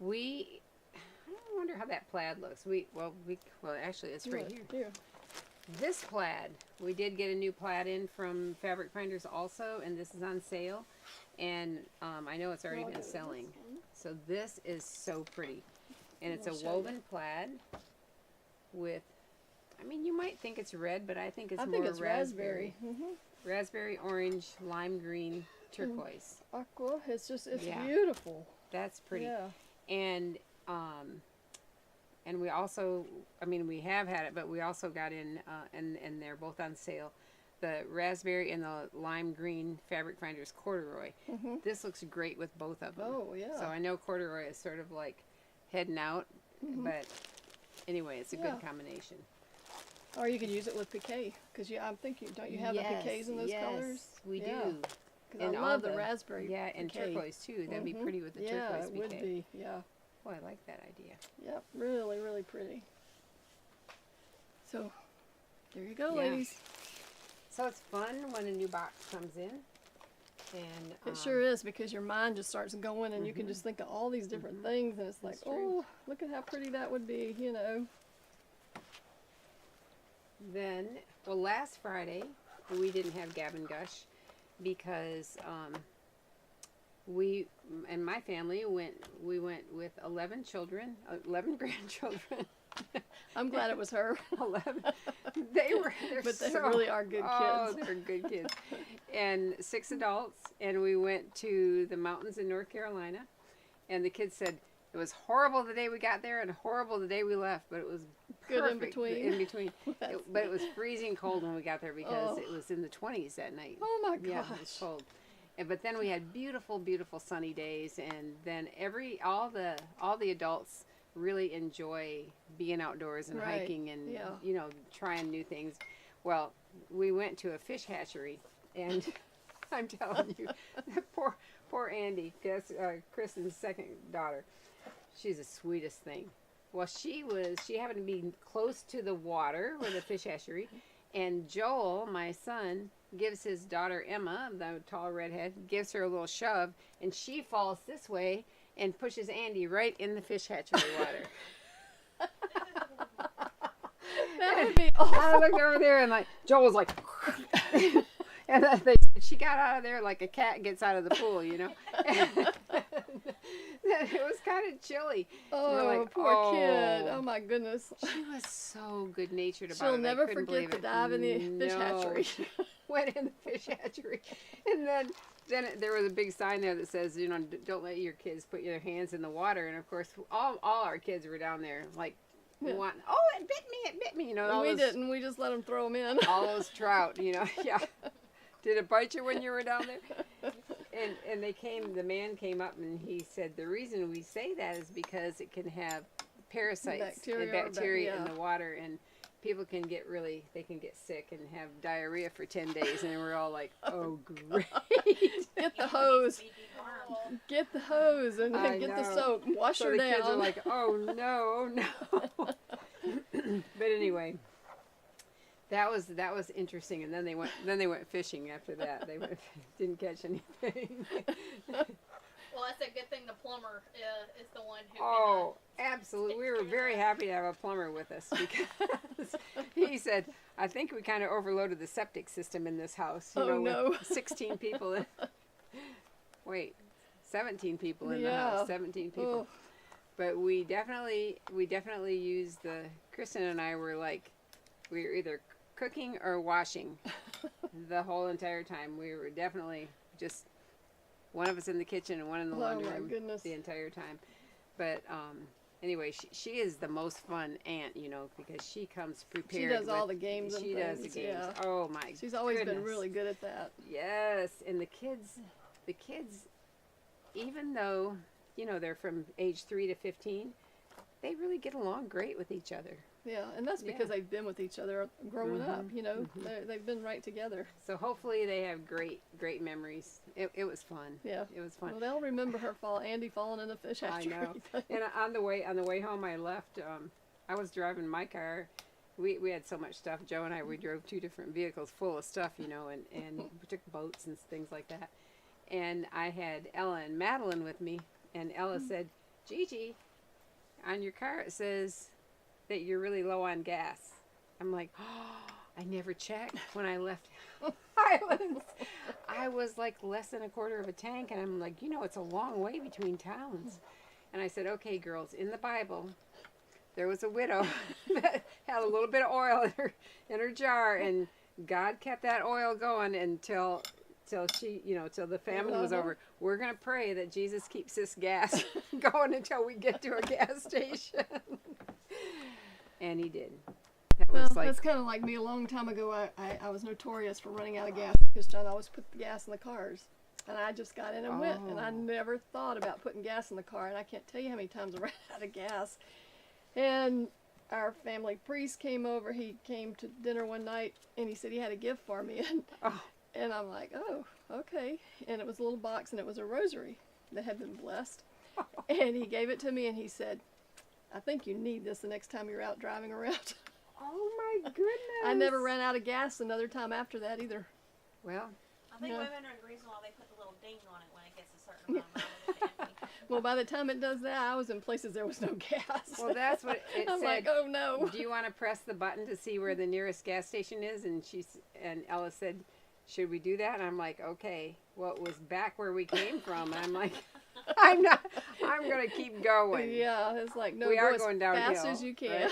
I wonder how that plaid looks. Well, actually, it's right here. Here. This plaid, we did get a new plaid in from Fabric Finders also, and this is on sale. And I know it's already been selling. So this is so pretty. And it's I'll a show woven plaid with, I mean, you might think it's red, but I think it's I more think it's raspberry. Raspberry, orange, lime green, turquoise. Aqua. It's Yeah. beautiful. That's pretty. Yeah. And and we also, I mean, we have had it, but we also got in, and they're both on sale, the raspberry and the lime green Fabric Finders corduroy. Mm-hmm. This looks great with both of them. Oh, yeah. So I know corduroy is sort of like heading out, but anyway, it's a Yeah. good combination. Or you could use it with piqué, because I'm thinking, don't you have the piqués in those colors? We Yeah. do. 'Cause I And all love the raspberry. Yeah, and piqué. turquoise too. That'd be Mhm. pretty with the Yeah, turquoise it would piqué. be. Yeah. Oh, I like that idea. Yep. Really, really pretty. So, there you go, Yeah. ladies. So it's fun when a new box comes in, and It sure is, because your mind just starts going, and you can Mhm. just think of all these different things, and it's like, That's true. oh, look at how pretty that would be, you know. Then, well, last Friday we didn't have Gavin Gush because we and my family went with 11 children, 11 grandchildren. I'm glad it was her. 11. They're But they so, really are good Oh, kids. they're good kids. And 6 adults, and we went to the mountains in North Carolina, and the kids said it was horrible the day we got there and horrible the day we left, but it was Good in perfect between. in between. But it was freezing cold when we got there because Oh. it was in the 20s that night. Oh my gosh. Yeah, it was cold. But then we had beautiful, beautiful sunny days, and then all the adults really enjoy being outdoors and Right, hiking and yeah. trying new things. Well, we went to a fish hatchery, and I'm telling you, poor Andy, that's Kristen's second daughter. She's the sweetest thing. Well, she happened to be close to the water with the fish hatchery, and Joel, my son, gives his daughter Emma, the tall redhead, gives her a little shove, and she falls this way and pushes Andy right in the fish hatchery water. That would be awful. I looked over there and Joel was like, and she got out of there like a cat gets out of the pool, you know. It was kind of chilly. Oh, We're like, poor kid. "Oh." Oh my goodness. She was so good natured about She'll it. I never couldn't forget believe the it. dive in the fish No, hatchery. she went in the fish hatchery, and then there was a big sign there that says, don't let your kids put their hands in the water. And of course, all our kids were down there like, Yeah. it bit me, all We those, didn't. We just let them throw them in. all those trout, yeah. Did it bite you when you were down there? And the man came up and he said, the reason we say that is because it can have parasites and bacteria in the water, and people can get sick and have diarrhea for 10 days. And we're all like, oh, great. Get the hose. Be dewormed. Get the hose and I get the know. soap. Wash So her the down. kids are like, oh no. But anyway, that was interesting. And then they went fishing after that. They didn't catch anything. Well, that's a good thing the plumber is the one who Oh, absolutely. We were very happy to have a plumber with us because he said, I think we kind of overloaded the septic system in this house. With 16 people in. Wait, 17 people in the house. 17 people. Oh. But we definitely used Kristen and I were either cooking or washing the whole entire time. We were definitely just one of us in the kitchen and one in the laundry my room goodness. the entire time. But anyway, she is the most fun aunt, because she comes prepared. She does all the games and She does the things, games. yeah. Oh my! She's always been goodness. really good at that. Yes, and the kids, even though they're from age 3 to 15, they really get along great with each other. Yeah, and that's because they've been with each other growing up. Mhm. They've been right together. So hopefully they have great memories. It was fun. Yeah, It was fun. Well, they'll remember her Andy falling in the fish I hatchery. know. And on the way home, I left. I was driving my car. We had so much stuff. Joe and I, we drove 2 different vehicles full of stuff, and we took boats and things like that. And I had Ella and Madeline with me, and Ella said, Gigi, on your car it says that you're really low on gas. I'm like, oh, I never checked when I left Highlands. I was like less than a quarter of a tank, and I'm like, it's a long way between towns. And I said, okay, girls, in the Bible, there was a widow that had a little bit of oil in her jar, and God kept that oil going until she, till the famine was over. We're going to pray that Jesus keeps this gas going until we get to a gas station. And he did. That Well, was like, that's kind of like me. A long time ago, I was notorious for running out of gas because John always put the gas in the cars. And I just got in and went. And I Oh. never thought about putting gas in the car. And I can't tell you how many times I ran out of gas. And our family priest came over. He came to dinner one night and he said he had a gift for me. And, oh, and I'm like, oh, okay. And it was a little box and it was a rosary that had been blessed. And he gave it to me and he said, I think you need this the next time you're out driving around. oh my goodness. I never ran out of gas another time after that either. Well, I think Yeah. women are the reason why they put the little ding on it when it gets a certain amount of mileage to empty. Well, by the time it does that, I was in places there was no gas. well, that's what it I'm said. like, oh no. Do you want to press the button to see where the nearest gas station is? And Ella said, should we do that? And I'm like, okay. Well, it was back where we came from. And I'm like, I'm going to keep going. Yeah, it's like, no, We go are as going fast downhill, as you can.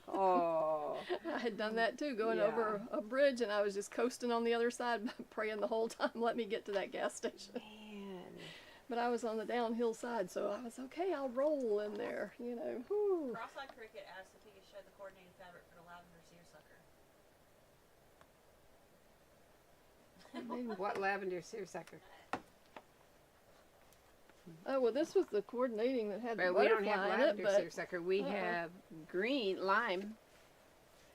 Oh, I had done that too, going Yeah. over a bridge, and I was just coasting on the other side, praying the whole time, let me get to that gas station. man. But I was on the downhill side, so I was okay, I'll roll in there, you know. Whew. Cross-eyed Cricket asked if he could show the coordinated fabric for the lavender seersucker. What lavender seersucker? Oh, well, this was the coordinating that had the But we don't butterfly have in it, lavender but seersucker. We Uh-oh. have green, lime,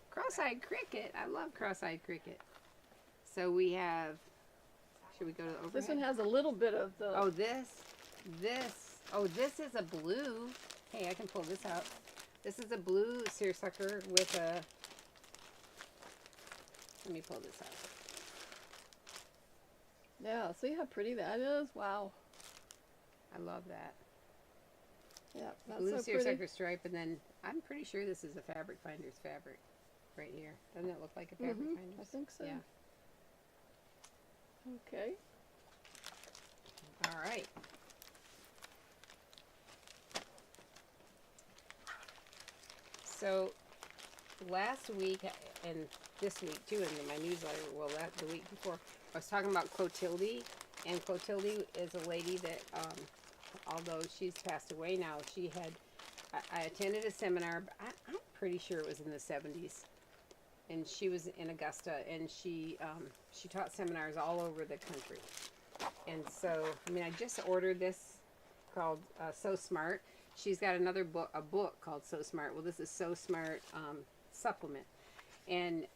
cross-eyed cricket. I love cross-eyed cricket. So we have, should we go to the overhead? this one has a little bit of the... Oh, this is a blue. Hey, I can pull this out. This is a blue seersucker with a, let me pull this out. Yeah, see how pretty that is? Wow. I love that. Yeah, that's Blue so seersucker pretty. stripe, and then I'm pretty sure this is a Fabric Finder's fabric right here. Doesn't it look like a Fabric Mhm, Finder's? I think so. Yeah. Okay. All right. So last week and this week too, in my newsletter, well, the week before, I was talking about Clotilde, and Clotilde is a lady that, although she's passed away now, she had. I attended a seminar. I'm pretty sure it was in the 70s, and she was in Augusta, and she taught seminars all over the country. And so, I mean, I just ordered this called So Smart. She's got another book, a book called So Smart. Well, this is So Smart supplement, and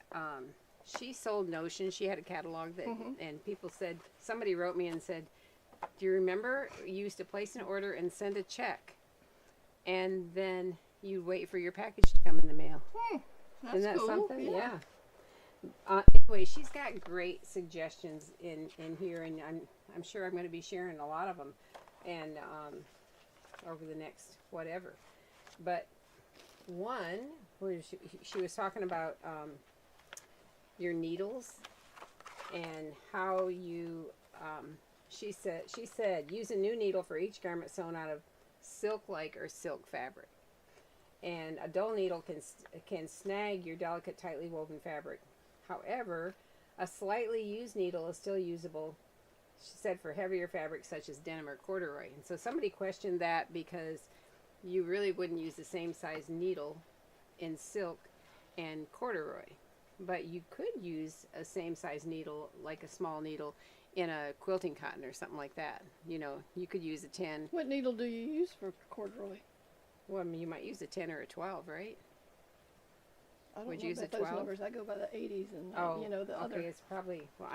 she sold Notion. She had a catalog that, and people said, somebody wrote me and said, "Do you remember you used to place an order and send a check, and then you wait for your package to come in the mail?" That's Isn't that cool. something? Yeah. Anyway, she's got great suggestions in here, and I'm sure I'm going to be sharing a lot of them, and over the next whatever. But one, where she was talking about your needles and how you. She said use a new needle for each garment sewn out of silk-like or silk fabric. And a dull needle can snag your delicate, tightly woven fabric. However, a slightly used needle is still usable, she said, for heavier fabrics such as denim or corduroy. And so somebody questioned that because you really wouldn't use the same size needle in silk and corduroy. But you could use a same size needle, like a small needle, in a quilting cotton or something like that. You know, you could use a 10. What needle do you use for corduroy? Well, I mean, you might use a 10 or a 12, right? I don't Would know you use about a those 12? numbers. I go by the 80s and Oh, you know the okay, other. it's probably, well,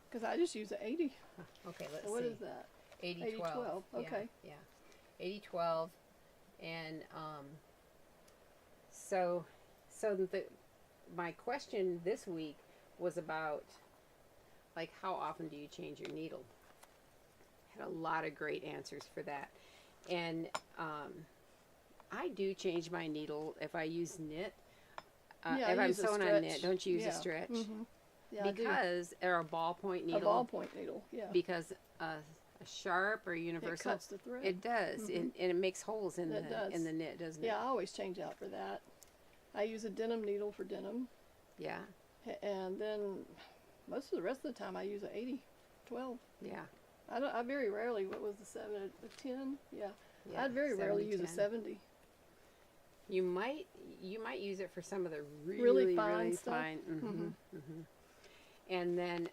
Because I just use the 80. okay, let's So what see. is that? 80-12. 80-12, okay. Yeah, 80-12. And so my question this week was about, like, how often do you change your needle? Had a lot of great answers for that. And I do change my needle if I use knit. Yeah, if I I'm use a sewing on knit, stretch. don't you use Yeah. a stretch? Mm-hmm. Yeah, I do. Because, or a ballpoint needle. A ballpoint needle, yeah. Because a sharp or universal, It cuts the thread. it does, Mhm. and it makes holes in It does. the knit, doesn't it? Yeah, I always change out for that. I use a denim needle for denim. Yeah, And then most of the rest of the time I use a 80, 12. yeah, I very rarely, what was the 7, a 10? Yeah. yeah. I'd very rarely 70, use a 10. 70. You might use it for some of the Really fine stuff. fine. And then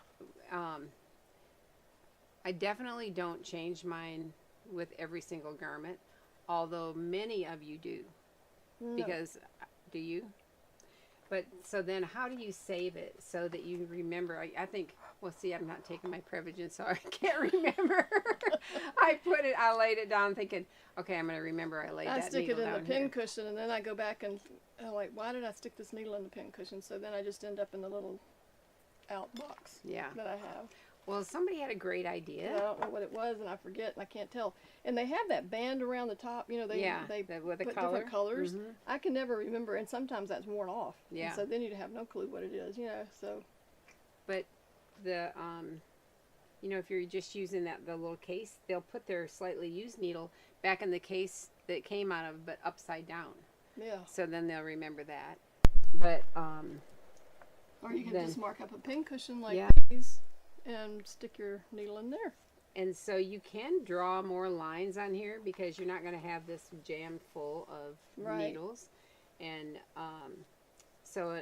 I definitely don't change mine with every single garment, although many of you do. No. Because do you? But so then how do you save it so that you remember? I think, well, see, I'm not taking my privilege, so I can't remember. I laid it down thinking, okay, I'm going to remember I laid I that stick needle it in the down pin here. cushion, and then I go back and I'm like, why did I stick this needle in the pin cushion? So then I just end up in the little out box Yeah. that I have. Well, somebody had a great And I idea. don't know what it was, and I forget, and I can't tell. And they have that band around the top. You know, they With the put color. different colors. Mhm. I can never remember, and sometimes that's worn off. Yeah. And so then you'd have no clue what it is. You know, so But the if you're just using the little case, they'll put their slightly used needle back in the case that it came out of, but upside down. yeah. So then they'll remember that. But Or you can then- just mark up a pin cushion like Yeah. these and stick your needle in there. and so you can draw more lines on here because you're not going to have this jammed full of Right. needles. And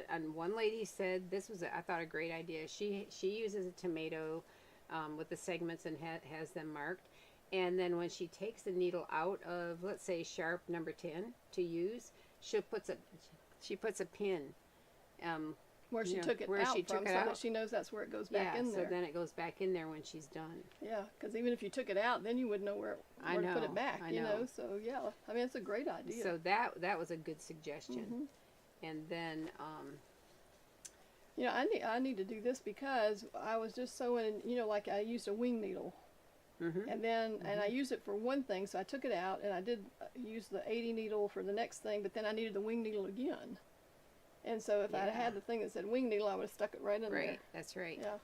and one lady said this was I thought a great idea. She uses a tomato with the segments and has them marked. And then when she takes the needle out of, let's say, sharp number 10 to use, she puts a pin. Where she You know, took it where out she from, took it so that out. she knows that's where it goes back Yeah, in so there. then it goes back in there when she's done. Yeah, because even if you took it out, then you wouldn't know where I to put know, it back. I You know. know, so yeah, I mean it's a great idea. So that was a good suggestion. Mhm. And then You know, I need to do this because I was just sewing. You know, like I used a wing needle, mhm. and then and I used it for one thing, so I took it out and I did use the 80 needle for the next thing, but then I needed the wing needle again. And so if I'd Yeah. had the thing that said wing needle, I would have stuck it right in Right, that's right. there.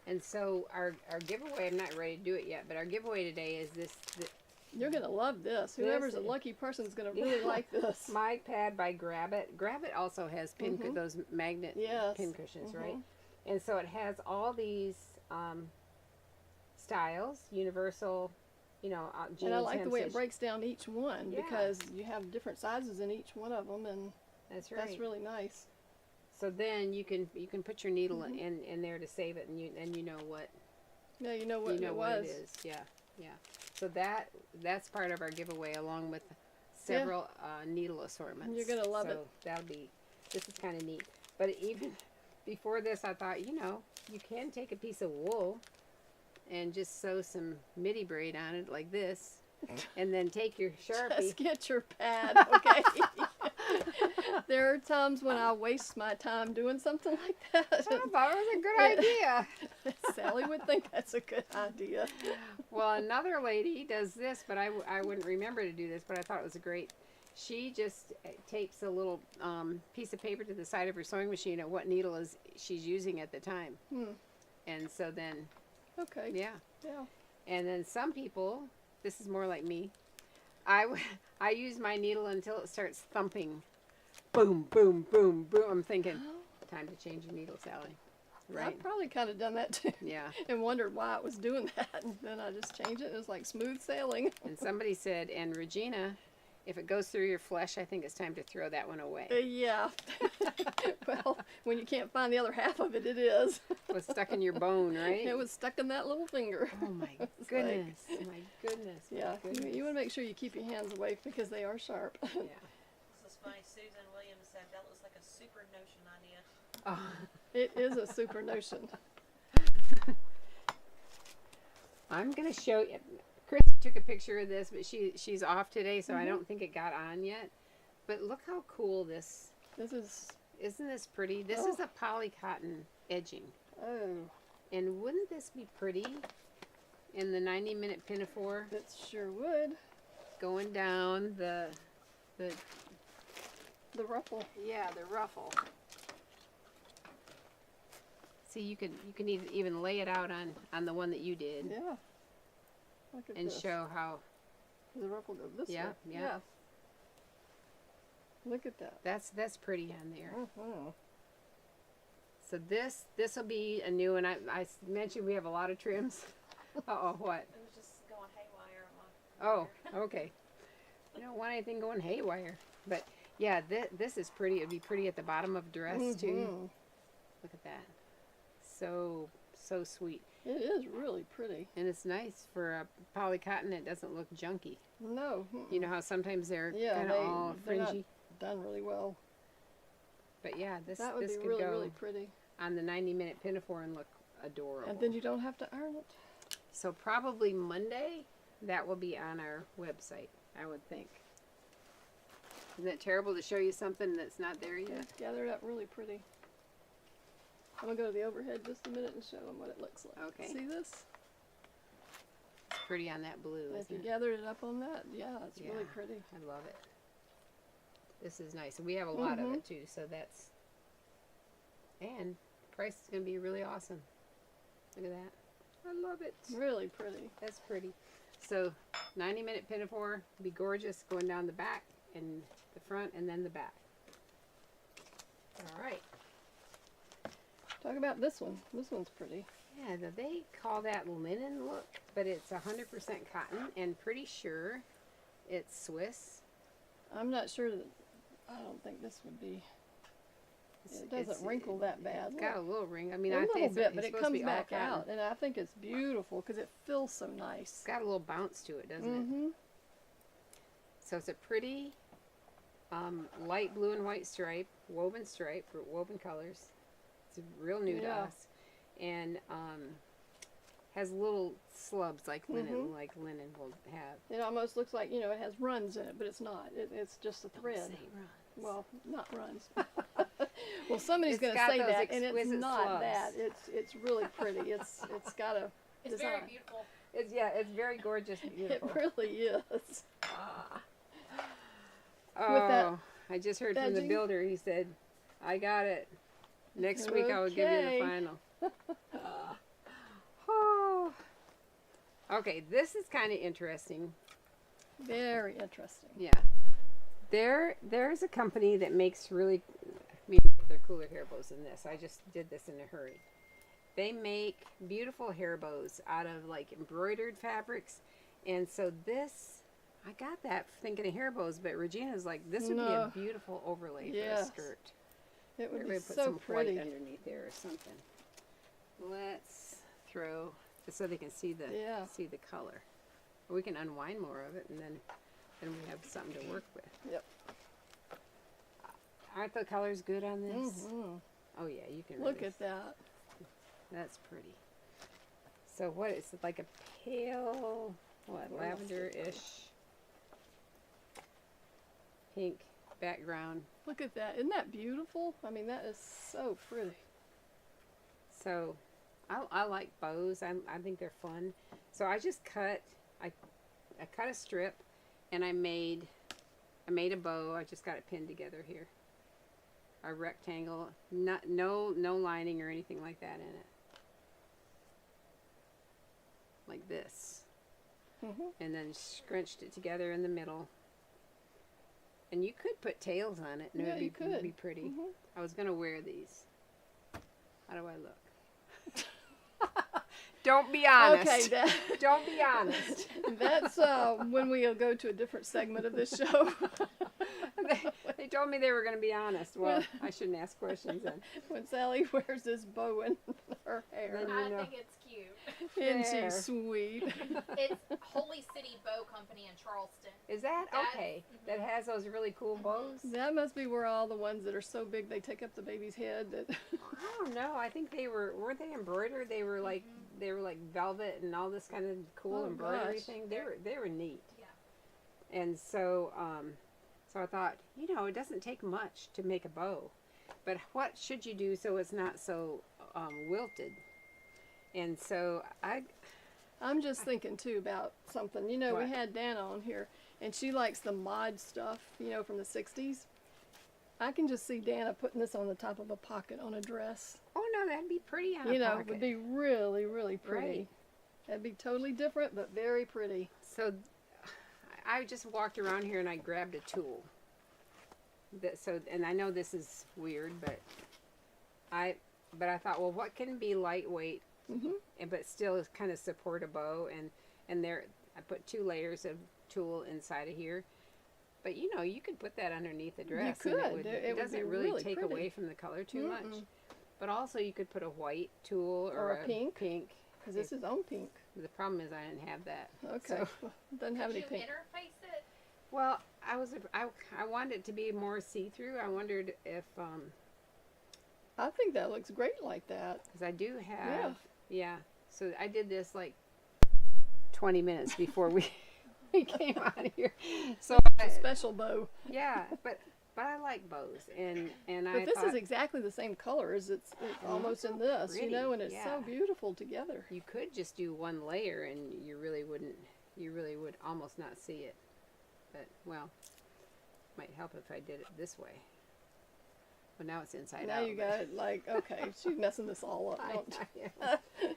And so our giveaway, I'm not ready to do it yet, but our giveaway today is this Yeah, you're gonna love this. Whoever's a lucky person is gonna really like this. My Pad by Grab It. Grab It also has those magnet Yes. pin cushions, right? Mhm. And so it has all these styles, universal, jeans. And I like the way it hemstitch. breaks down each one Yeah. because you have different sizes in each one of them, and That's right. that's really nice. So then you can put your needle Mhm. in there to save it, and you know what Yeah, you know what you know it what was. it is. Yeah. So that's part of our giveaway, along with several needle assortments. You're gonna love it. So this is kind of neat. But even before this, I thought, you can take a piece of wool and just sew some midi braid on it like this, and then take your Sharpie. Just get your pad, okay? There are times when I waste my time doing something like that. I thought it was a good Yeah. idea. Sally would think that's a good idea. Well, another lady does this, but I wouldn't remember to do this, but I thought it was great. She just tapes a little piece of paper to the side of her sewing machine at what needle she's using at the time. And so then, Okay. yeah. Yeah. And then some people, this is more like me, I use my needle until it starts thumping. Boom, boom, boom, boom. I'm thinking, time to change your needle, Sally. Right? I've probably kind of done that too. Yeah. And wondered why it was doing that. And then I just changed it. It was like smooth sailing. And somebody said, and Regena, if it goes through your flesh, I think it's time to throw that one away. Yeah. Well, when you can't find the other half of it, it is. It was stuck in your bone, right? It was stuck in that little finger. Oh my It's goodness! My goodness! My Yeah, goodness. you want to make sure you keep your hands away because they are sharp. Yeah. This is funny. Susan Williams said that looks like a super notion idea. Oh, It is a super notion. I'm gonna show you. Chris took a picture of this, but she's off today, so I don't think it got on yet. But look how cool this! This is, Isn't this pretty? This Oh. is a poly cotton edging, oh, and wouldn't this be pretty? In the 90-minute pinafore, it sure would. going down the The ruffle. the ruffle. See, you can even lay it out on the one that you did, Yeah. Look at and this. show how. The ruffle goes this Yeah, way. yeah. Look at that. That's pretty on there. Mm-hmm. So this will be a new one. I mentioned we have a lot of trims. Uh-oh, what? It was just going haywire on my Oh, okay. You don't want anything going haywire. But yeah, this is pretty. It'd be pretty at the bottom of dress too. Mhm. Look at that. So sweet. It is really pretty. And it's nice for a poly cotton. It doesn't look junky. No. You know how sometimes they're Yeah, kind of all they're not fringy. done really well. But yeah, this That would this be could really, go really pretty. on the 90-minute pinafore and look adorable. And then you don't have to iron it. So probably Monday, that will be on our website, I would think. Isn't it terrible to show you something that's not there yet? It's gathered up really pretty. I'm gonna go to the overhead just a minute and show them what it looks like. Okay. See this? It's pretty on that blue, And if you isn't it? gathered it up on that, yeah, it's really Yeah. pretty. I love it. This is nice. And we have a lot of Mhm. it too, so that's... And price is going to be really awesome. Look at that. I love it. Really pretty. That's pretty. So 90-minute pinafore, be gorgeous going down the back and the front and then the back. All right. Talk about this one. This one's pretty. Yeah, they call that linen look, but it's 100% cotton and pretty sure it's Swiss. I'm not sure that. I don't think this would be. It doesn't wrinkle that bad. It's got a little ring. I mean, A I little think bit, but it's it supposed to comes be all back cotton. out, and I think it's beautiful because it feels so nice. It's got a little bounce to it, doesn't it? Mm-hmm. So it's a pretty light blue and white stripe, woven colors. It's real new to Yeah. us, and has little slubs like linen, Mhm. like linen will have. It almost looks like it has runs in it, but it's not. It's just a thread. Don't say runs. Well, not runs. Well, somebody's It's going to got say those that, and it's exquisite not slubs. that. It's really pretty. It's got a It's design. very beautiful. It's very gorgeous, beautiful. It really is. Oh, that I just heard from the edging. builder. He said, "I got it. Next week I will give you Okay. the final." Oh. Okay, this is kind of interesting. Very interesting. Yeah. There's a company that makes really, they're cooler hair bows than this. I just did this in a hurry. They make beautiful hair bows out of like embroidered fabrics. And so this, I got that thinking of hair bows, but Regena's like, this would be No. a beautiful overlay for a Yes. skirt. It would be Everybody put so some pretty. white underneath there or something. Let's throw, so they can see the Yeah. color. We can unwind more of it, and then we have something to work with. Yep. Aren't the colors good on this? Mhm. Oh yeah, you can Look really, at that. that's pretty. So what is it, like a pale, what, lavender-ish pink background. Look at that. Isn't that beautiful? I mean, that is so pretty. So I like bows. I think they're fun. So I just cut, I cut a strip, and I made a bow. I just got it pinned together here. A rectangle, no lining or anything like that in it. Like this. Mhm. And then scrunched it together in the middle. And you could put tails on it, and Yeah, it you would could. be pretty. Mhm. I was gonna wear these. How do I look? Don't be honest. Okay, Don't be honest. that's when we'll go to a different segment of this show. they told me they were going to be honest. Well, I shouldn't ask questions then. When Sally wears this bow in her hair. Then I you know. think it's cute. Isn't There. she sweet? It's Holy City Bow Company in Charleston. Is that That's- okay? That has those really cool bows? That must be where all the ones that are so big they take up the baby's head. That I don't know. I think weren't they embroidered? They were like velvet and all this kind of cool Oh, embroidery gosh. thing. They were neat. Yeah. And so so I thought, it doesn't take much to make a bow. But what should you do so it's not so wilted? And so I'm just thinking too about something. We What? had Dana on here, and she likes the mod stuff, from the '60s. I can just see Dana putting this on the top of a pocket on a dress. oh no, that'd be pretty on a It pocket. would be really, really pretty. Right. That'd be totally different, but very pretty. So I just walked around here and I grabbed a tool. And I know this is weird, but I thought, well, what can be lightweight, Mhm. but still kind of support a bow? And there I put 2 layers of tulle inside of here. But you know, you could put that underneath the dress. could. And It it would doesn't be really really take pretty. away from the color too much. Mm-mm. But also, you could put a white tulle Or a pink. Pink. Because this is on pink. The problem is I didn't have that. Okay. So- Doesn't have Did any you pink. interface it? Well, I wanted it to be more see-through. I wondered if I think that looks great like that. because I do have So I did this like 20 minutes before we came out of here. So It's a special bow. yeah, but I like bows and I But this thought is exactly the same color as it's almost in this, pretty, you know, and it's yeah. so beautiful together. you could just do one layer and you really would almost not see it. But well, might help if I did it this way. But now it's inside Now out. you but- got it like, okay, she's messing this all up. Don't you?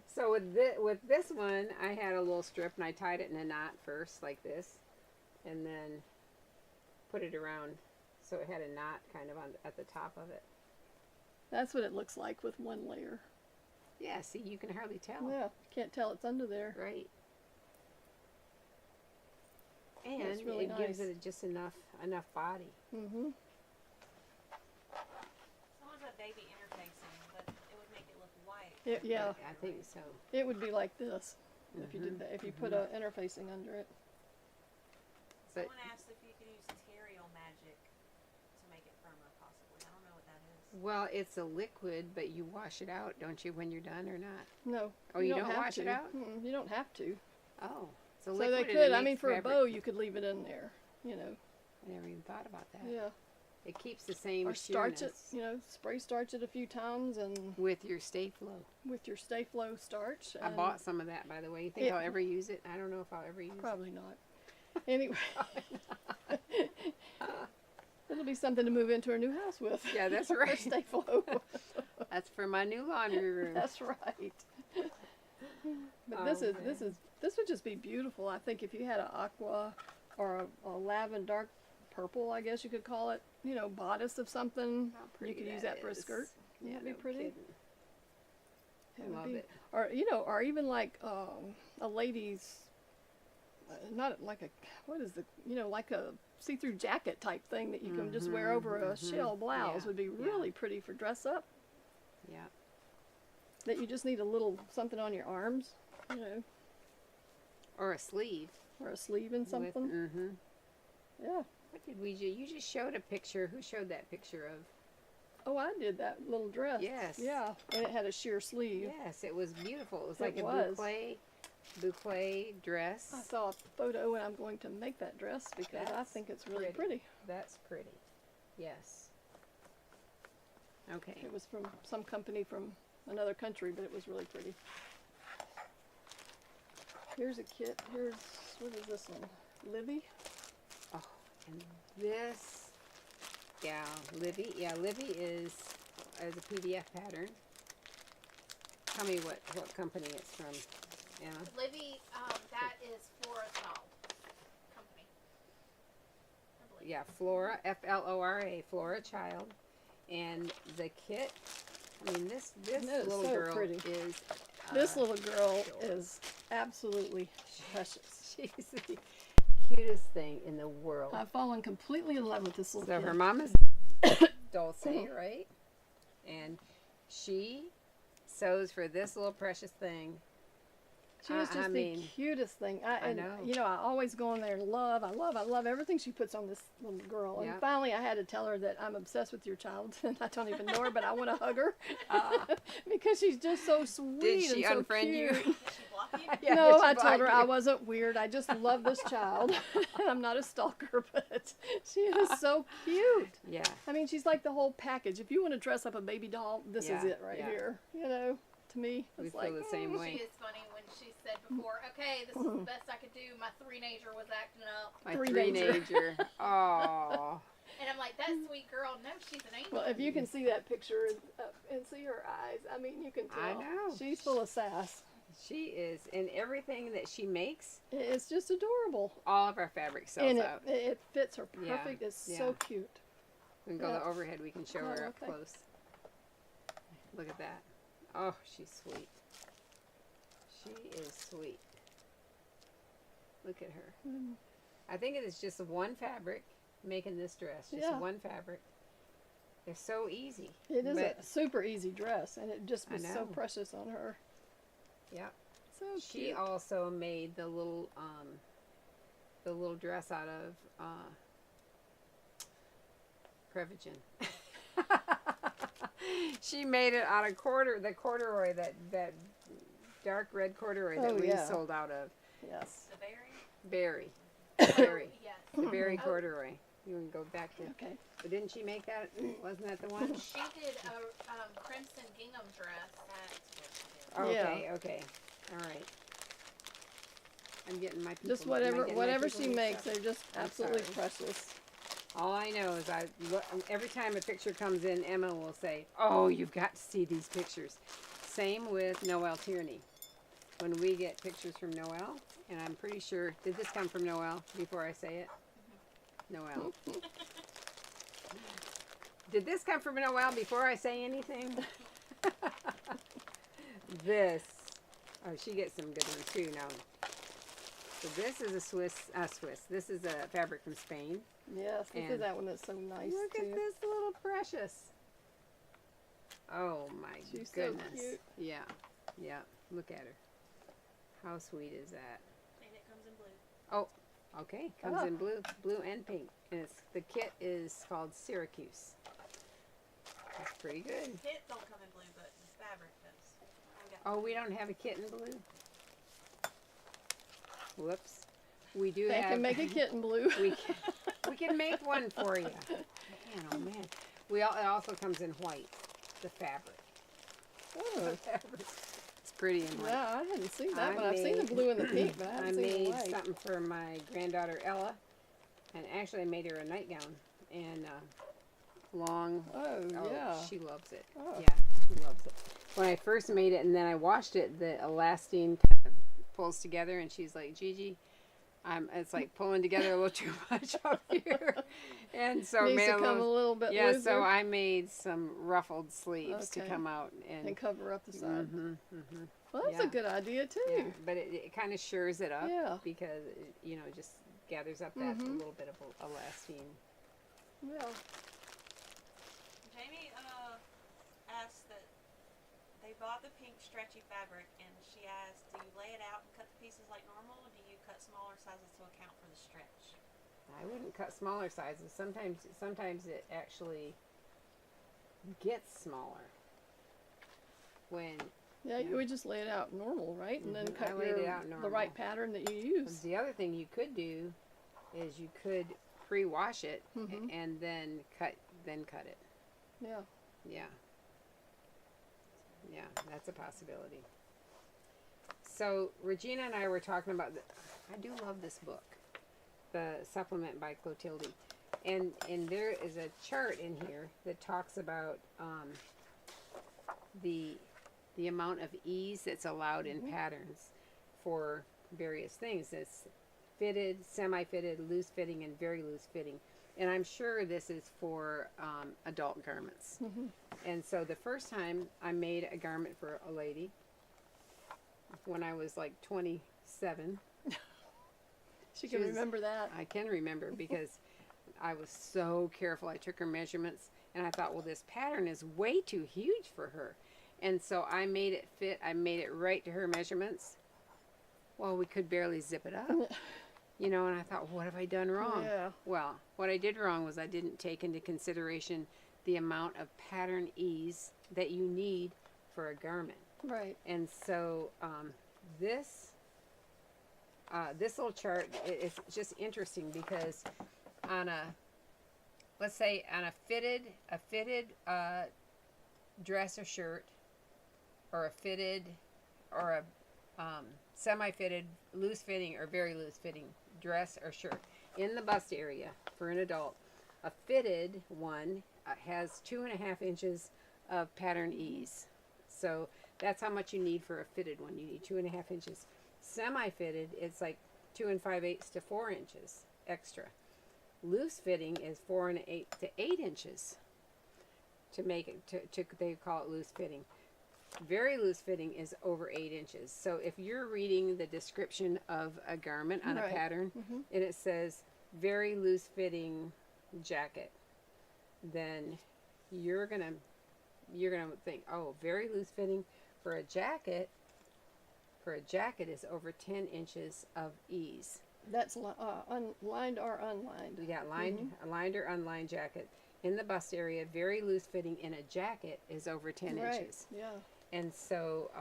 So with this one, I had a little strip and I tied it in a knot first, like this, and then put it around, so it had a knot kind of at the top of it. That's what it looks like with one layer. Yeah, see, you can hardly tell. Yeah, can't tell it's under there. Right. And That's really it gives nice. it just enough body. Mm-hmm. As long as that baby interfacing, but it would make it look white. Yeah, I think so. it would be like this if you Mhm, did that. If you put a interfacing under it. But Someone asked if you could use Terrio magic to make it firmer, possibly. I don't know what that is. well, it's a liquid, but you wash it out, don't you, when you're done or not? No. Oh, you don't have wash it to. out? You don't have to. Oh, it's a So liquid. they and it could. I makes mean, for a fabric. bow, you could leave it in there. You know. I never even thought about that. Yeah. It keeps the same Or starch it. sheerness You know, spray starch it a few times and with your Stay Flow. with your Stay Flow starch. I and bought some of that, by the way. You think It- I'll ever use it? I don't know if I'll ever use Probably not. Anyway. It'll be something to move into our new house with. Yeah, that's Our right. Stay Flow. it. That's for my new laundry room. That's right. But Oh, this man. would just be beautiful. I think if you had an aqua or a lavender dark purple, I guess you could call it, you know, bodice of something. How You pretty could use that for a is. skirt. Yeah, Wouldn't it be no pretty? kidding. It I would love be- it. Or you know, or even like a lady's, not like a what is the like a see-through jacket type thing that you can just wear over a shell blouse Yeah, would be yeah. really pretty for dress up. Yeah. That you just need a little something on your arms, you know, Or a sleeve. or a sleeve and something. Mm-hmm. Yeah. What did we do? You just showed a picture. Who showed that picture of? Oh, I did that little dress. Yes. Yeah, and it had a sheer sleeve. Yes, it was beautiful. It was It like a was. boucle dress. I saw a photo and I'm going to make that dress because I That's think it's really pretty. pretty. That's pretty. Yes. Okay. It was from some company from another country, but it was really pretty. Here's a kit. Here's, what is this one? Livy? Oh, and this, yeah, Livy. Yeah, Livy is a PDF pattern. Tell me what company it's from, Anna. Livy, that is Flora Child company. I believe. Yeah, Flora, Flora, Flora Child. And the kit, I mean, this That is little so girl pretty. is, This little girl is absolutely precious. she's the cutest thing in the world. I've fallen completely in love with this little So kid. her mom is Dulce, right? And she sews for this little precious thing. She was I just the mean, cutest thing. I know. You know, I always go in there and I love everything she puts on this little girl. And Yeah. finally I had to tell her that I'm obsessed with your child. And I don't even know her, but I want to hug her. Because she's just so sweet Did she and so unfriend you? cute. Did she block you? Yeah, No, she I told her blocked I you. wasn't weird. I just love this child. I'm not a stalker, but she is so cute. Yeah. I mean, she's like the whole package. If you want to dress up a baby doll, this is Yeah, it right yeah. here. You know, to me, We it's feel like the same She way. is funny when she said before, okay, this is the best I could do. My three-nager was acting up. My Three-nager. three-nager. Oh. And I'm like, that sweet girl, no, she's an angel. Well, if you can see that picture and see her eyes, I mean, you can tell. I know. She's full of sass. She is. And everything that she makes, It's just adorable. all of our fabric sells And out. it fits her Yeah, perfect. It's yeah. so cute. We can go yeah. to overhead. We can show Oh, her up okay. close. Look at that. Oh, she's sweet. She is sweet. Look at her. I think it is just one fabric making this dress. Just Yeah. one fabric. They're so easy. It is But- a super easy dress, and it just I was so know. precious on her. Yeah. So She cute. also made the little dress out of Prevagen. She made it out of the corduroy, that dark red corduroy that Oh, we yeah. sold out of Yes. The berry. berry. Oh, Berry. yes. The berry Oh. corduroy. You can go back to. Okay. But didn't she make that? Wasn't that the one? She did a crimson gingham dress. That's what she did. Okay. Okay. All right. I'm getting my people. Just am I whatever getting my whatever people she mixed makes, up? they're just I'm absolutely sorry. precious. All I know is every time a picture comes in, Emma will say, "Oh, you've got to see these pictures." Same with Noelle Tierney. When we get pictures from Noelle, and I'm pretty sure, did this come from Noelle before I say it? Noelle. Did this come from Noelle before I say anything? This. Oh, she gets some good ones too now. So this is a Swiss. This is a fabric from Spain. Yes, this And is that one that's so nice Look too. at this little precious. Oh my She's so goodness. cute. Yeah. Yeah. Look at her. How sweet is that? And it comes in blue. Okay. Comes Ah. in blue and pink. And the kit is called Syracuse. That's pretty good. Kit don't come in blue, but the fabric does. Oh, we don't have a kit in blue? Whoops. We do They have. can make a kitten blue. we can make one for you. Man, oh man. It also comes in white. The fabric. Oh, The fabric. It's pretty in white. yeah, I hadn't seen that I one. I've seen the made- blue and the pink, but I I haven't seen the made white. something for my granddaughter Ella, and actually I made her a nightgown and long. Oh, yeah. She loves it. Oh. Yeah, she loves it. When I first made it and then I washed it, the elastin kind of pulls together, and she's like, "Gigi, it's like pulling together a little too much up here," and so Needs made to a come a little. little bit Yeah, looser so I made some ruffled sleeves to Okay. come out and. and cover up the side. Mm-hmm. Well, that's Yeah. a good idea too. Yeah, but it kind of shures it up Yeah. because it just gathers up that Mhm. little bit of elastin. Yeah. Jamie asked that they bought the pink stretchy fabric, and she asked, "Do you lay it out and cut the pieces like normal, or do you cut smaller sizes to account for the stretch?" I wouldn't cut smaller sizes. Sometimes it actually gets smaller when Yeah, Yeah. you would just lay it out normal, right? And then Mhm. cut I laid it out the normal. right pattern that you use. the other thing you could do is you could pre-wash it Mhm. and then cut it. Yeah. Yeah. Yeah, that's a possibility. So Regina and I were talking about. I do love this book, the supplement by Clotilde, and there is a chart in here that talks about the amount of ease that's allowed in patterns for various things. It's fitted, semi-fitted, loose fitting, and very loose fitting. And I'm sure this is for adult garments. Mhm. And so the first time I made a garment for a lady, when I was like 27, She can was- remember that. I can remember because I was so careful. I took her measurements and I thought, well, this pattern is way too huge for her. And so I made it fit. I made it right to her measurements. Well, we could barely zip it up. And I thought, what have I done wrong? Yeah. Well, what I did wrong was I didn't take into consideration the amount of pattern ease that you need for a garment. Right. And so this little chart is just interesting because let's say on a fitted dress or shirt, or a fitted or a semi-fitted, loose fitting or very loose fitting dress or shirt in the bust area for an adult, a fitted one has 2.5 inches of pattern ease. So that's how much you need for a fitted one. You need 2.5 inches. Semi-fitted, it's like 2 5/8 to 4 inches extra. Loose fitting is 4 1/8 to 8 inches to make it. They call it loose fitting. Very loose fitting is over 8 inches. So if you're reading the description of a garment on Right. a pattern Mm-hmm. and it says very loose fitting jacket, then you're gonna think, oh, very loose fitting for a jacket. For a jacket is over 10 inches of ease. That's lined or unlined. We got a lined or unlined jacket. In the bust area, very loose fitting in a jacket is over 10 Right. inches. Yeah. And so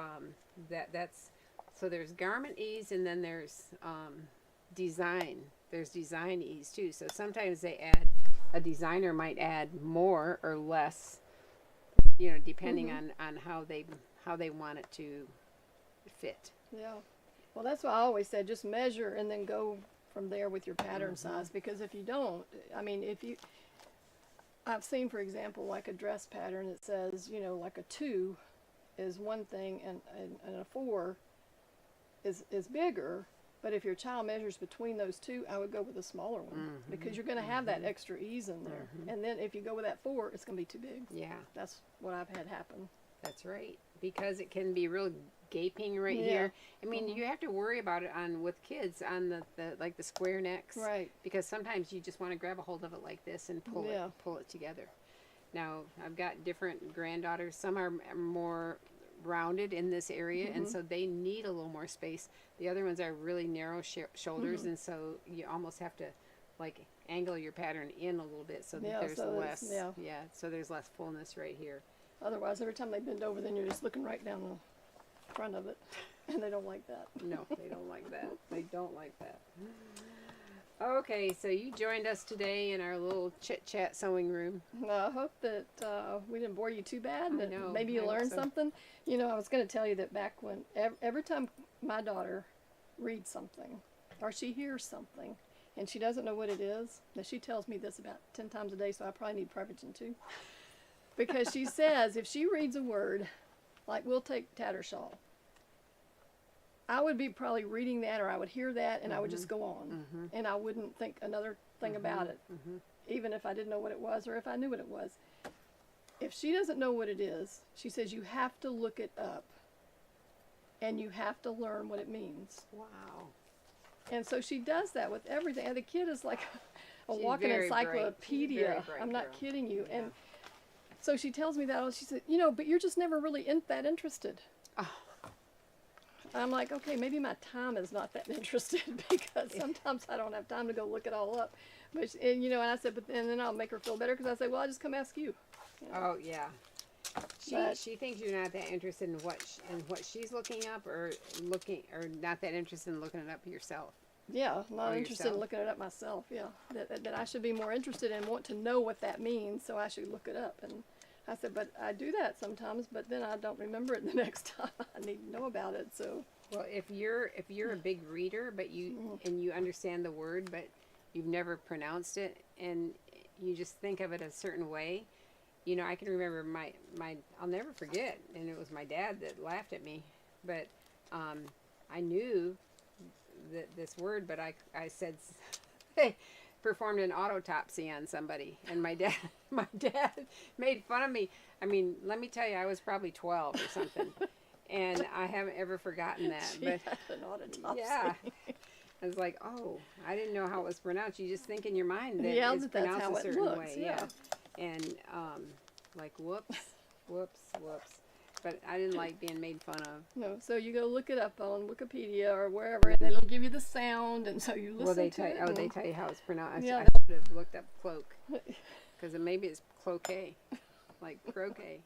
so there's garment ease, and then there's design. There's design ease too. So sometimes a designer might add more or less, depending on how they want it to fit. Yeah. Well, that's why I always said just measure and then go from there with your pattern size, because if you don't, I mean, I've seen, for example, like a dress pattern that says, like a 2 is one thing and a 4 is bigger, but if your child measures between those two, I would go with a smaller one because you're going to have that extra ease in there. And then if you go with that 4, it's going to be too big. Yeah, That's what I've had happen. that's right. Because it can be real gaping right here. I mean, you have to worry about it with kids on the like the square necks. Right. Because sometimes you just want to grab a hold of it like this and pull it together. Now, I've got different granddaughters. Some are more rounded in this area, and so they need a little more space. The other ones are really narrow shoulders, and so you almost have to like angle your pattern in a little bit so that there's less. So there's less fullness right here. Otherwise, every time they bend over, then you're just looking right down the front of it, and they don't like that. No, they don't like that. They don't like that. Okay, so you joined us today in our little chit-chat sewing room. I hope that we didn't bore you too bad, and I that know, maybe you I hope learned so. something. I was going to tell you that back when, every time my daughter reads something, or she hears something, and she doesn't know what it is, that she tells me this about 10 times a day, so I probably need Prevagen too. Because she says if she reads a word, like we'll take Tattershaw, I would be probably reading that, or I would hear that, and I would just go on, and I wouldn't think another thing about it, even if I didn't know what it was or if I knew what it was. If she doesn't know what it is, she says you have to look it up, and you have to learn what it means. Wow. And so she does that with everything. And the kid is like a She's walking very bright. encyclopedia. She's a very bright I'm not girl. kidding you. Yeah. And so she tells me that. She said, but you're just never really that interested. Oh. I'm like, okay, maybe my time is not that interested because sometimes I don't have time to go look it all up. But and I said, and then I'll make her feel better because I say, well, I'll just come ask you. Oh yeah. But- She thinks you're not that interested in what she's looking up, or not that interested in looking it up yourself. Yeah, not interested yourself. in looking it up myself. Yeah, that I should be more interested and want to know what that means, so I should look it up. And I said, but I do that sometimes, but then I don't remember it the next time I need to know about it. So Well, if you're a big reader, but you understand the word, but you've never pronounced it, and you just think of it a certain way. I can remember my I'll never forget, and it was my dad that laughed at me, but I knew this word, but I said, hey, performed an autopsy on somebody, and my dad made fun of me. I mean, let me tell you, I was probably 12 or something, and I haven't ever forgotten that. she But had an autopsy. yeah, I was like, oh, I didn't know how it was pronounced. You just think in your mind that Yeah, it's that that's pronounced how a it certain looks, way. yeah. And like, whoops. But I didn't like being made fun of. No, so you go look it up on Wikipedia or wherever, and it'll give you the sound, and so you listen Well, they to tell it. you, they tell you how it's pronounced. Yeah. I should have looked up cloak, because maybe it's cloquet, like croquet.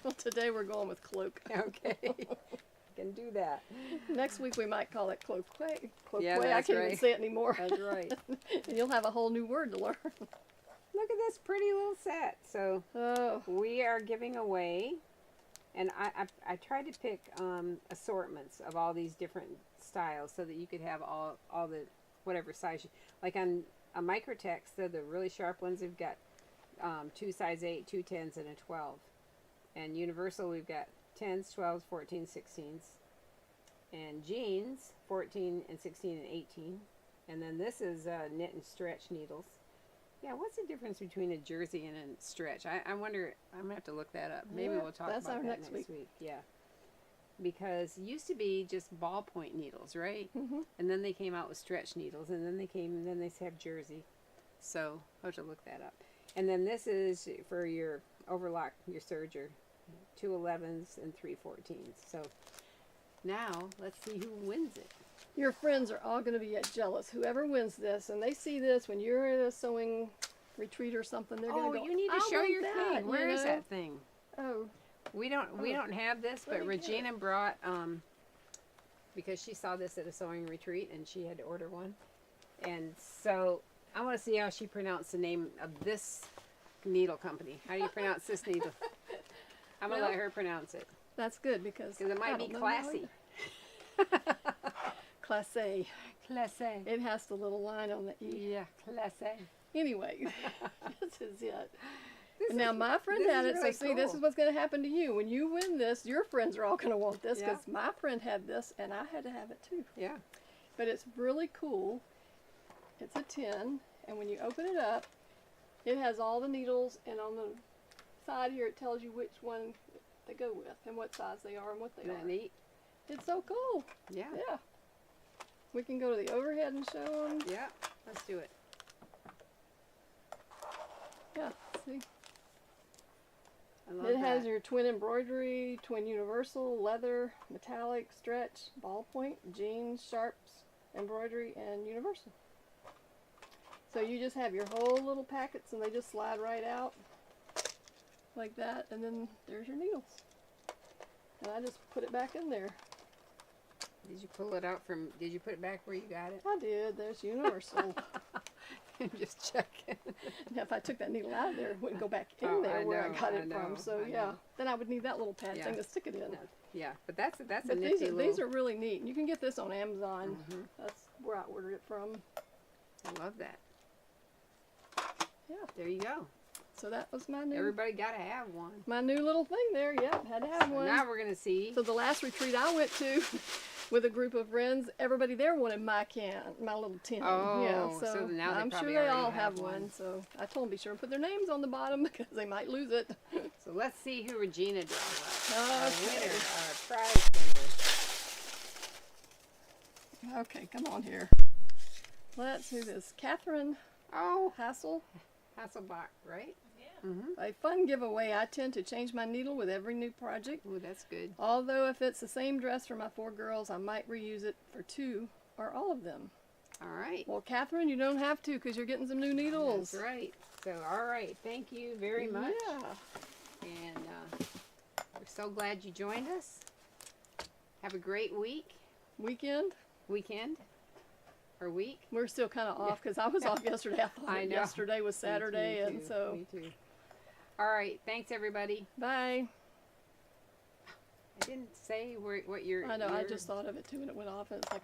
Well, today we're going with cloak. Okay, can do that. Next week we might call it cloquet. Yeah, I that's can't even right. say it anymore. That's right. And you'll have a whole new word to learn. Look at this pretty little set. So Oh, we are giving away, and I tried to pick assortments of all these different styles so that you could have all the whatever size like on a Microtex. They're the really sharp ones. We've got 2 size 8, 2 10s, and a 12. And Universal, we've got 10s, 12s, 14s, 16s. And jeans, 14 and 16 and 18. And then this is knit and stretch needles. Yeah, what's the difference between a jersey and a stretch? I wonder, I'm going to have to look that up. Maybe Yeah, we'll talk that's about our that next next week. Yeah. Because it used to be just ballpoint needles, right? Mm-hmm. And then they came out with stretch needles, and then they have jersey. So I'll have to look that up. And then this is for your overlock, your serger, 2 11s and 3 14s. So now let's see who wins it. Your friends are all going to be jealous. Whoever wins this, and they see this when you're at a sewing retreat or something, they're going to go, you need to "I show want your that," thing. Where you is know? that thing? Oh, We don't have this, but Let me get Regina brought because she saw this at a sewing retreat and she had to order one, and so I want to see how she pronounced the name of this needle company. How do you pronounce this needle? I'm gonna Well, let her pronounce it that's good because because it I might be don't know classy. either. Classé. Classy. It has the little line on the E. Yeah, classy. Anyway, this is it. This And now is- my friend this had is it, really so see, this cool. is what's going to happen to you. When you win this, your friends are all going to want this Yeah. because my friend had this and I had to have it too. Yeah. But it's really cool. It's a tin, and when you open it up, it has all the needles, and on the side here it tells you which one they go with and what size they are and what they Isn't that are. neat? It's so cool. Yeah. Yeah. We can go to the overhead and show them. Yeah. Let's do it. Yeah, see? I love It has that. your twin embroidery, twin universal, leather, metallic, stretch, ballpoint, jeans, sharps, embroidery, and universal. So you just have your whole little packets and they just slide right out like that, and then there's your needles. And I just put it back in there. Did you pull it out from? Did you put it back where you got it? I did. There's universal. Just checking. Now, if I took that needle out of there, it wouldn't go back in Oh, there I where know, I got I it know, from. So I yeah, know. then I would need that little pad Yeah. thing to stick it in. Yeah, but that's a But nifty these are really neat. You can get this on Amazon. Mhm. That's where I ordered it from. I love that. Yeah. There you go. So that was my new Everybody got to have one. little thing there. Yep, had to have So one. now we're gonna see. So the last retreat I went to with a group of friends, everybody there wanted my little tin. Oh, yeah, so now they I'm sure probably they already all have have one. one. So I told them be sure and put their names on the bottom because they might lose it. So let's see who Regina draws up. Our Okay. winner, our prize winner. Okay, come on here. Let's do this. Catherine Oh, Hassel. Hasselbach, right? Yeah. Mm-hmm. A fun giveaway. I tend to change my needle with every new project. Oh, that's good. Although if it's the same dress for my 4 girls, I might reuse it for 2 or all of them. All right. Well, Catherine, you don't have to because you're getting some new needles. That's right. So, all right. Thank you very much. Yeah. And we're so glad you joined us. Have a great weekend, or week. We're still kind of off because I was off yesterday. I thought I know. yesterday was Saturday, Me and too. so Me too. All right. Thanks, everybody. bye. I didn't say what your. I know. I your- just thought of it too, and it went off, and it's like